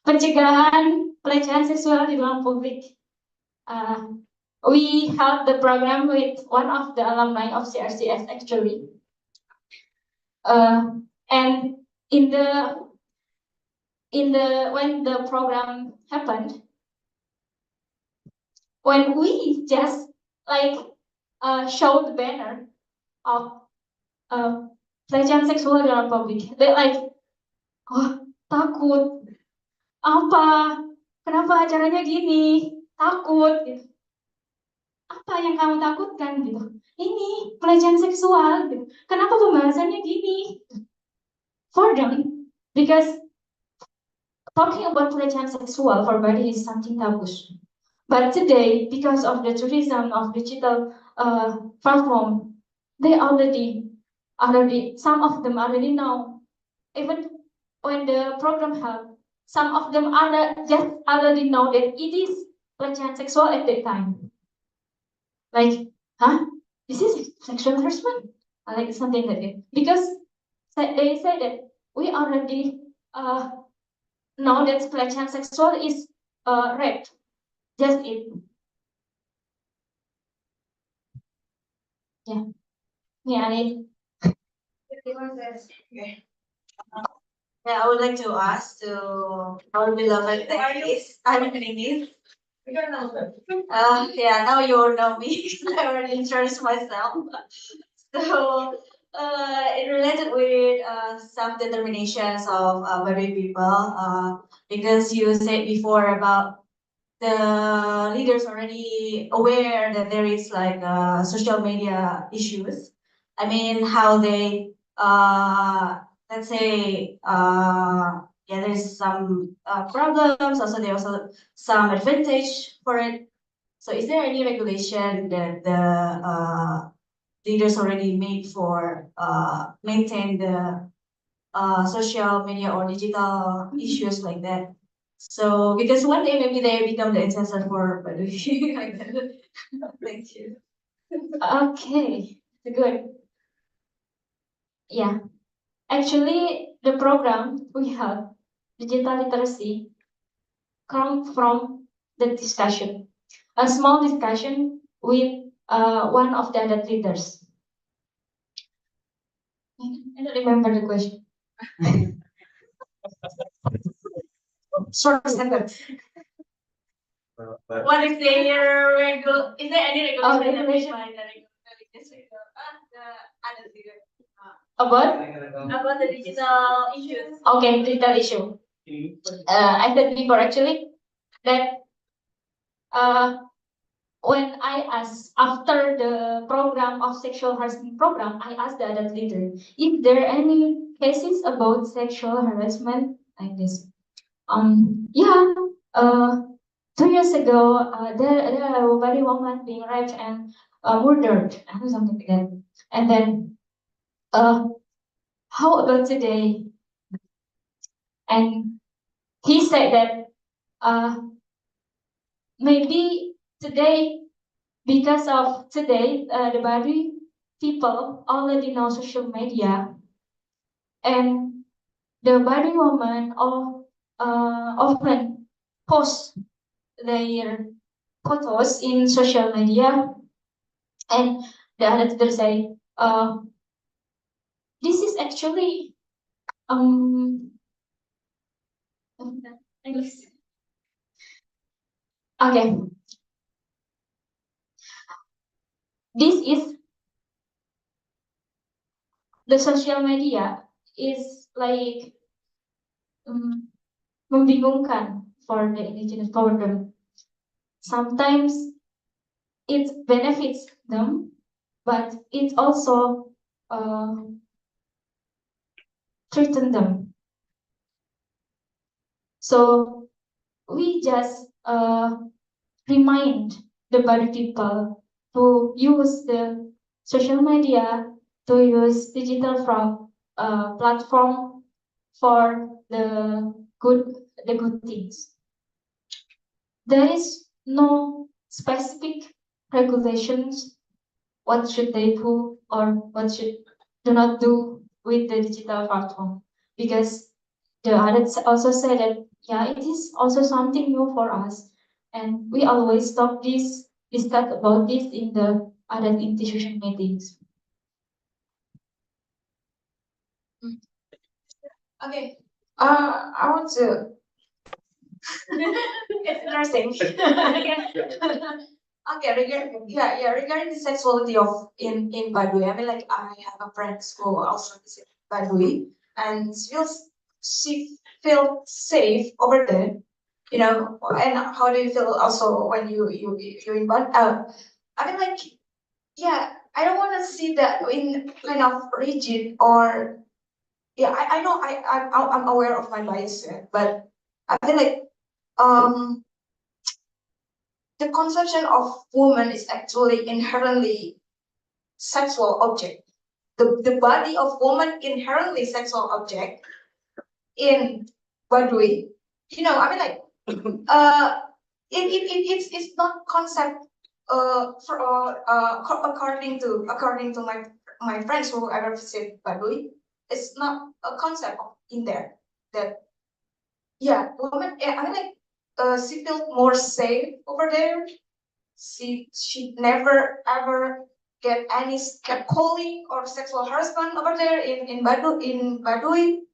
Pencegahan pelecehan seksual di ruang publik. We held the program with one of the alumni of CRCS actually. And when the program happened, when we just show the banner of pelecehan seksual di ruang publik, they oh takut, apa, kenapa acaranya gini, takut gitu. Apa yang kamu takutkan gitu? Ini pelecehan seksual gitu. Kenapa pembahasannya gini? For them, because talking about pelecehan seksual for Baduy is something taboo. But today, because of the tourism of digital platform, they already some of them already know. Even when the program held, some of them just already know that it is pelecehan seksual at that time. Huh? This is sexual harassment? Something like that. Because they say that we already know that pelecehan seksual is rape. Just it. Yeah. Yeah, Okay. Yeah, I would like to ask to our beloved Dennis. I'm Dennis. Yeah, now you all know me. I already introduced myself. So, it related with some determinations of Baduy people. Because you said before about the leaders already aware that there is social media issues. I mean, how they let's say yeah, there's some problems. Also, there also some advantage for it. So, is there any regulation that the leaders already made for maintain the social media or digital issues like that? So, because one day maybe they become the intercessor for Baduy like that. Thank you. Okay, good. Yeah, actually, the program we have, digital literacy, come from the discussion, a small discussion with one of the other leaders. I don't remember the question. Short sentence. What is the is there any regulation? Regulation. By the other leader About about the digital issues? okay, digital issue. I said before actually that when I asked after the program of sexual harassment program, I asked the adult leader if there are any cases about sexual harassment like this. Yeah. 2 years ago, there are very women being raped and murdered, and something like that. And then, how about today? And he said that maybe today, because of today, the Baduy people already know social media, and the Baduy women often post their photos in social media, and the other leader say, this is actually okay. This is the social media is membingungkan for the indigenous for them. Sometimes it benefits them, but it also threaten them. So we just remind the Baduy people to use the social media, to use digital platform for the good things. There is no specific regulations what should they do or what should do not do with the digital platform, because the others also say that yeah, it is also something new for us, and we always discuss about this in the other institution meetings. Okay. I want to. It's interesting. Okay, regarding the sexuality of in Baduy, I mean, like, I have a friend who also is in Baduy, and she feels safe over there, you know. And how do you feel also when you in Bad? I mean, like, yeah, I don't want to see that in kind of rigid, or yeah, I know I'm aware of my bias, but I feel like the conception of woman is actually inherently sexual object. The body of woman inherently sexual object in Baduy. You know, I mean, like, it's not concept according to my friends who ever visit Baduy. It's not a concept in there that, yeah, woman, yeah, I mean, like, she feels more safe over there. She never ever get any catcalling or sexual harassment over there in Baduy.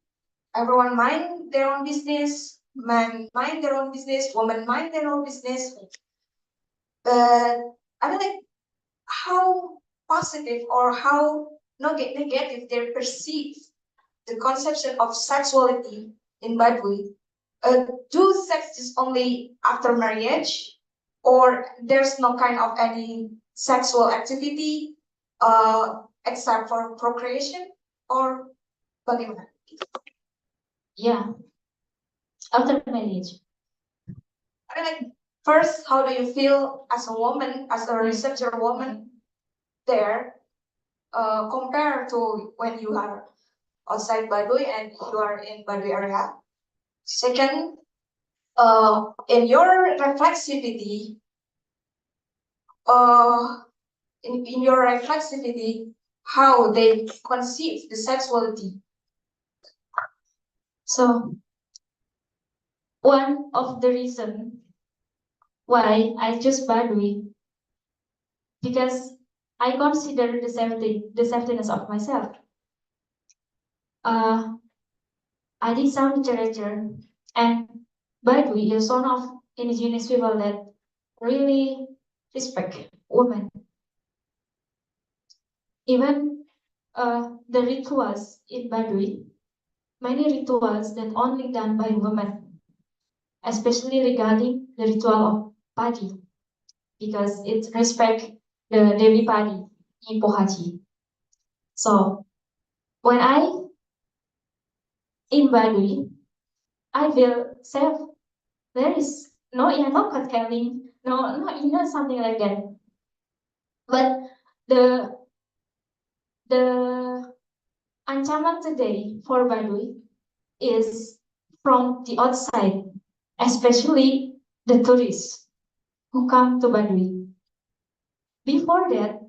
Everyone mind their own business. Men mind their own business. Women mind their own business. But I mean, like, how positive or how negative they perceive the conception of sexuality in Baduy. Do sex is only after marriage, or there's no kind of any sexual activity except for procreation, or bagaimana? Yeah, after marriage. I mean, like, first, how do you feel as a woman, as a researcher woman there, compared to when you are outside Baduy and you are in Baduy area? Second, in your reflexivity, in your reflexivity, how they conceive the sexuality. So one of the reason why I choose Baduy, because I consider the safetyness of myself. I did some literature, and Baduy is one of indigenous people that really respect women. Even the rituals in Baduy, many rituals that only done by women, especially regarding the ritual of padi, because it respect the Devi Padi in Pohaji. So when I in Baduy, I feel safe. There is no cut telling, no, something like that. But the ancaman today for Baduy is from the outside, especially the tourists who come to Baduy. Before that,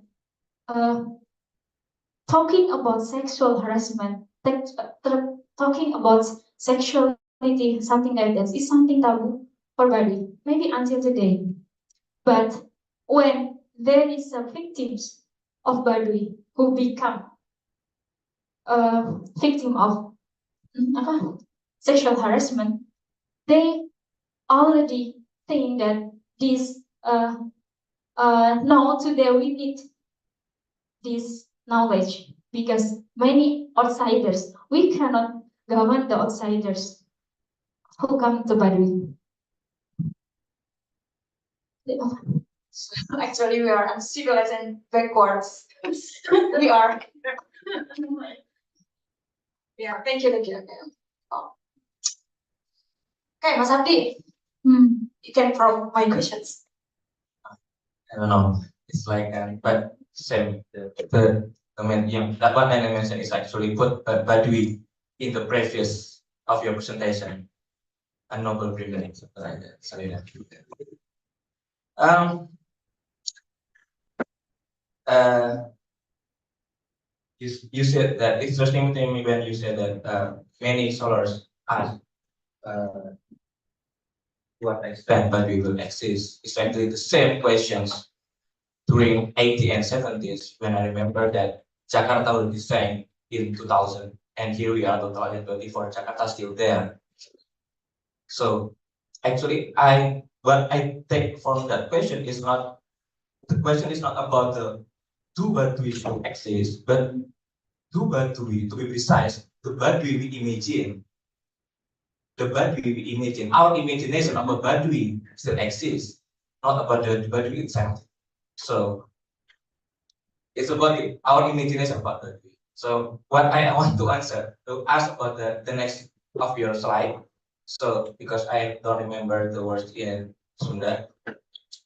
talking about sexual harassment, talking about sexuality, something like that, is something taboo for Baduy, maybe until today. But when there is a victims of Baduy who become a victim of sexual harassment, they already think that this now today we need this knowledge, because many outsiders, we cannot govern the outsiders who come to Baduy. Actually, we are uncivilized and backwards. We are. Yeah, thank you. Oh. Okay, Mas Abdi, you can prompt my questions. I don't know. It's like but same I mean, yeah, that one I mentioned is actually put Baduy in the previous of your presentation. A noble privilege, something like that. Sorry, that. Um. You said that it's interesting to me when you said that many scholars ask what extent Baduy will exist. It's actually the same questions during 80s and 70s when I remember that Jakarta was designed in 2000 and here we are 2024, Jakarta still there. So actually what I take from that question is not, the question is not about the do Baduy should exist, but do Baduy, to be precise, the Baduy we imagine, our imagination about Baduy still exists, not about the Baduy itself. So it's about our imagination about Baduy. So what I want to ask about the next of your slide. So because I don't remember the words in Sunda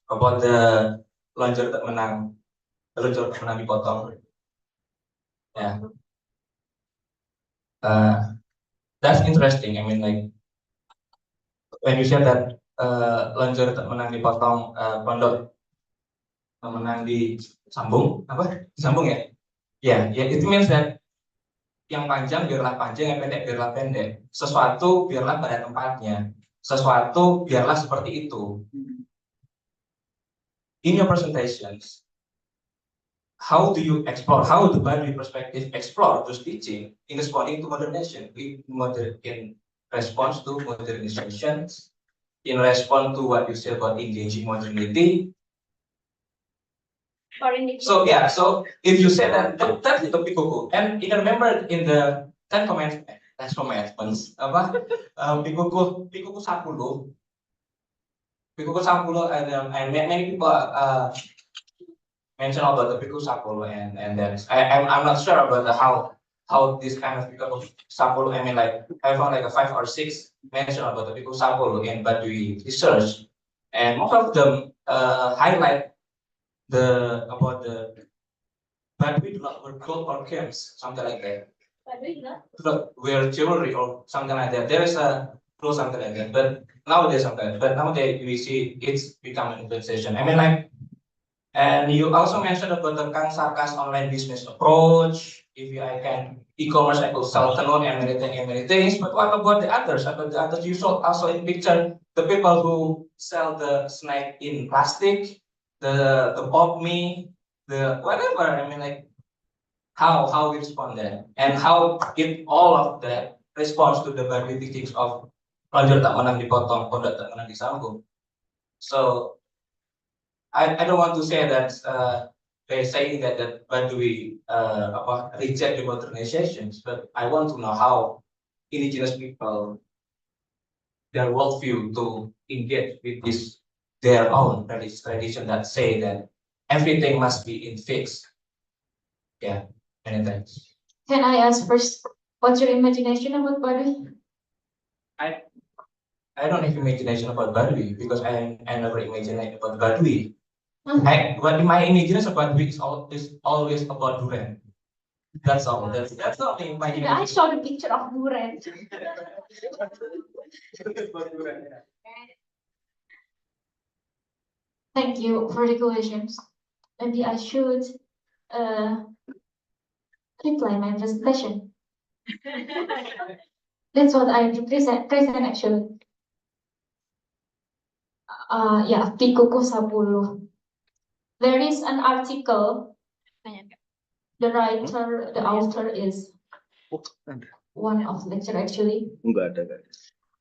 about the lonjor tak menang, lonjor tak menang dipotong. Yeah. That's interesting. I mean, like when you said that lonjor tak menang dipotong, pondok menang disambung, apa? Disambung ya? Ya, yeah, it means that yang panjang biarlah panjang, yang pendek biarlah pendek. Sesuatu biarlah pada tempatnya. Sesuatu biarlah seperti itu. In your presentations, how do you explore, how the Baduy perspective explore those teaching in responding to modernization, in response to modernizations, in response to what you said about engaging modernity? So yeah, so if you say that's the Pikuku, and you remember in the Ten Commandments, apa? Pikuku 10, and many people mention about the Pikuku 10, and then I'm not sure about how this kind of Pikuku 10, I mean, like I found like a 5 or 6 mention about the Pikuku 10 in Baduy research, and most of them highlight about the Baduy do not wear gold or gems, something like that. Baduy do not wear jewelry or something like that. There is a rule, something like that. But nowadays we see it's becoming a sensation. I mean, like, and you also mentioned about the Kang Sarkas online business approach. If I can e-commerce, I could sell tenun and many things. But what about the others? About the others, you saw also in picture the people who sell the snack in plastic, the pop me, the whatever. I mean, like how we respond there, and how if all of that responds to the Baduy teachings of lonjor tak menang dipotong, pondok tak menang disambung. So I don't want to say that they're saying that Baduy reject the modernizations, but I want to know how indigenous people, their worldview to engage with this their own tradition that say that everything must be in fixed. Yeah, many thanks. Can I ask first, what's your imagination about Baduy? I don't have imagination about Baduy because I never imagined about Baduy. What my imagination about Baduy is always about durian. That's all. That's not my imagination. I saw the picture of durian. Thank you for the questions. Maybe I should reply my presentation. That's what I present actually. Yeah, Pikuku 10. There is an article. The writer, the author is one of lecture actually.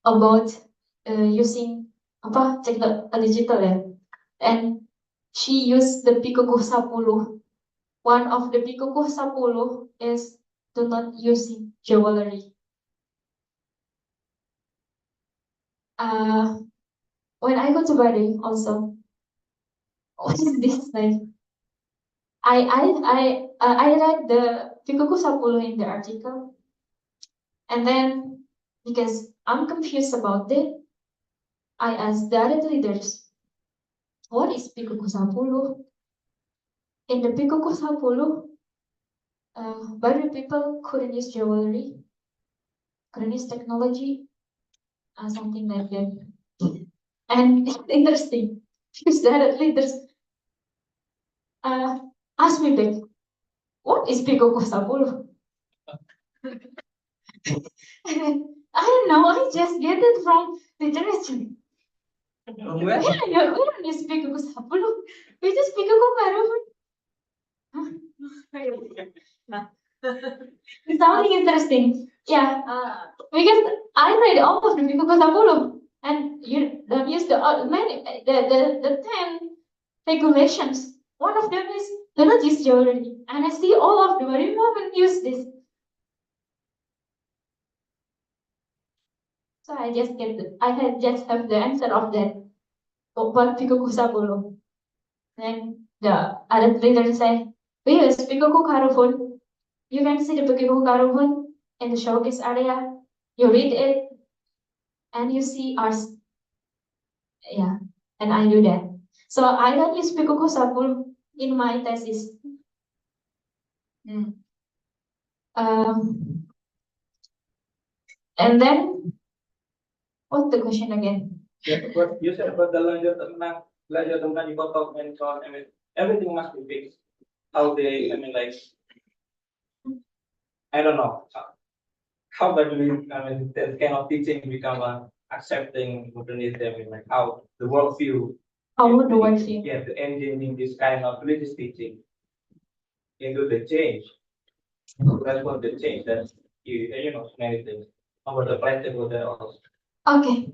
About using digital ya. And she used the Pikuku 10. One of the Pikuku 10 is do not using jewelry. When I go to Baduy also, what is this like? I read the Pikuku 10 in the article, and then because I'm confused about it, I asked the other leaders, what is Pikuku 10? in the Pikuku 10, Baduy people couldn't use jewelry, couldn't use technology, something like that. And it's interesting because the leaders asked me back, what is Pikuku 10? I don't know, I just get it from literature. From where? Yeah, we don't use Pikuku 10. We just Pikuku Karufun. It's something interesting. Yeah, because I read all of the Pikuku 10 and you don't use the many the 10 regulations. One of them is do not use jewelry. And I see all of the very women use this. So I just just have the answer of that. What Pikuku 10. Then the other leader say, we use Pikuku Karufun. You can see the Pikuku Karufun in the showcase area. You read it and you see ours. Yeah, and I do that. So I don't use Pikuku 10 in my thesis. And then, what's the question again? Yeah, what you said about the belajar tentang di kota and so on. I mean, everything must be fixed. How they, I mean, like, I don't know. How that we, I mean, that kind of teaching become a accepting modernity. I mean, like how the worldview. How the worldview? Yeah, the engineering this kind of religious teaching into the change. That's what the change. That you know many things about the practical there also. Okay.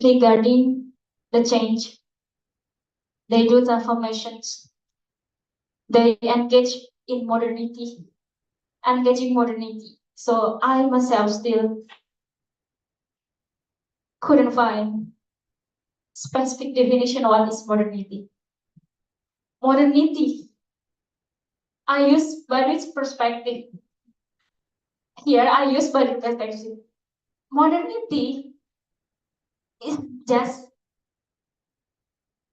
Regarding the change, they do transformations. They engage in modernity, engaging modernity. So I myself still couldn't find specific definition of what is modernity. Modernity, I use Baduy's perspective. Here I use Baduy's perspective. Modernity is just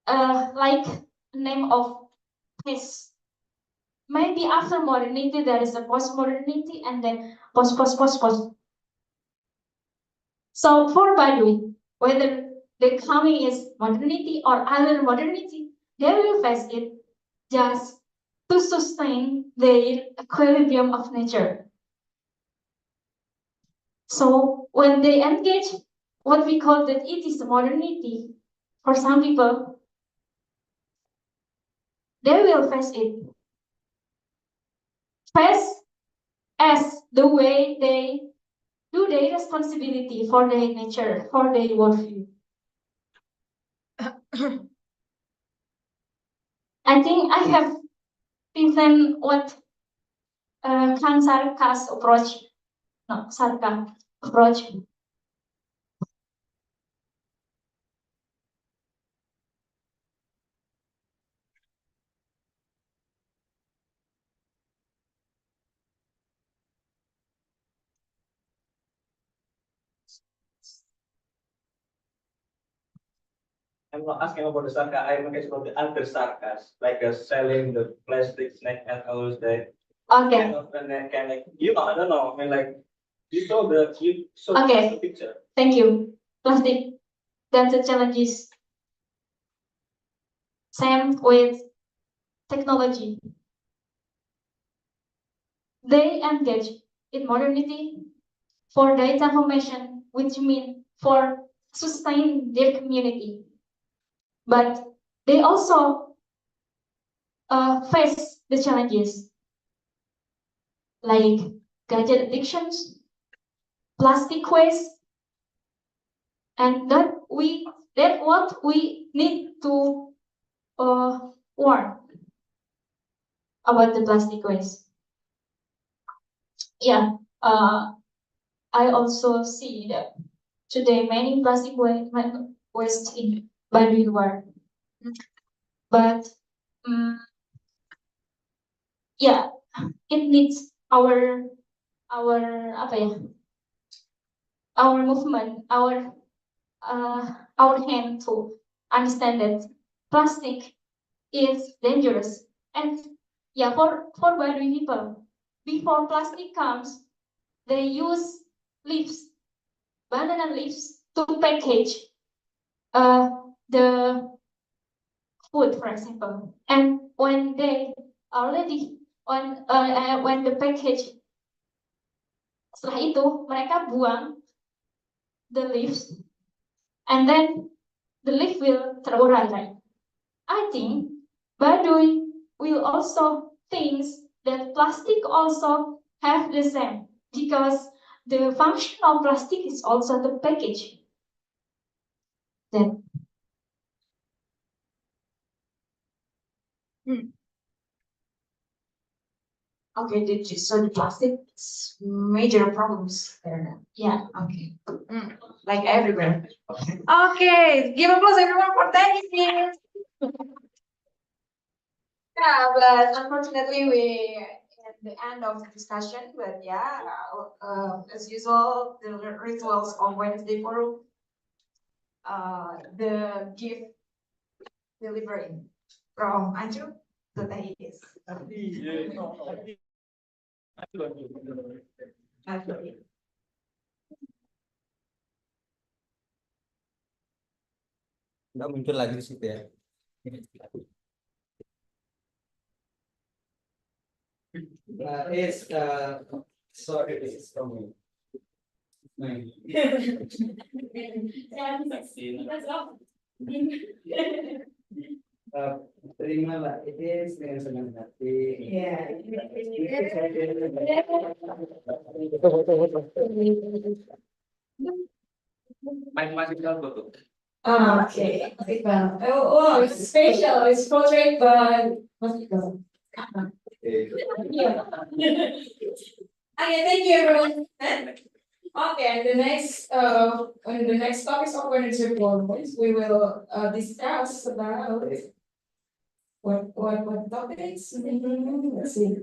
like name of place. Maybe after modernity there is a post-modernity and then post. So for Baduy, whether the coming is modernity or other modernity, they will face it just to sustain their equilibrium of nature. So when they engage what we call that it is modernity, for some people, they will face it. Face as the way they do their responsibility for their nature, for their worldview. I think I have present what Khan Sarka's approach, no, Sarka approach. I'm not asking about the sarka. I'm asking about the other sarkas, like selling the plastic snack and all that. Okay. Kind of, and then kind of, you know, I don't know. I mean, like you saw Okay. the picture. Thank you. Plastic, that's the challenges. Same with technology. They engage in modernity for data formation, which means for sustain their community. But they also face the challenges like gadget addictions, plastic waste, and that what we need to warn about the plastic waste. Yeah, I also see that today many plastic waste in Baduy Luar, but yeah, it needs our apa ya, our movement, our our hand to understand that plastic is dangerous. And yeah, for Baduy people, before plastic comes, they use leaves, banana leaves, to package the food, for example. And when they already when the package, setelah itu mereka buang the leaves, and then the leaf will terurai, right? I think Baduy will also think that plastic also have the same, because the function of plastic is also the package. Then Okay, so the plastic's major problems there now. yeah, Okay. Like everywhere. Okay, give applause everyone for taking. Yeah, but unfortunately we at the end of the discussion, but yeah, as usual, the rituals on Wednesday forum, the gift delivery from Anju to Thais. Okay. Nggak muncul lagi di situ ya. Sorry, this is from me. Terimalah ini dengan senang hati. Yeah. Masih betul. Okay. Oh, it's special. It's portrait by Yeah. Okay, thank you everyone. Okay, and the next topics of Wednesday performance, we will discuss about what topics? Let's see.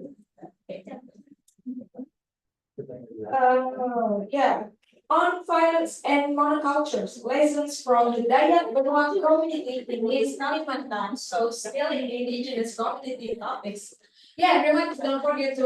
Yeah. On violence and monocultures, lessons from the Dayak Baduy community in East Kalimantan, so still in indigenous community topics. Yeah, everyone, don't forget to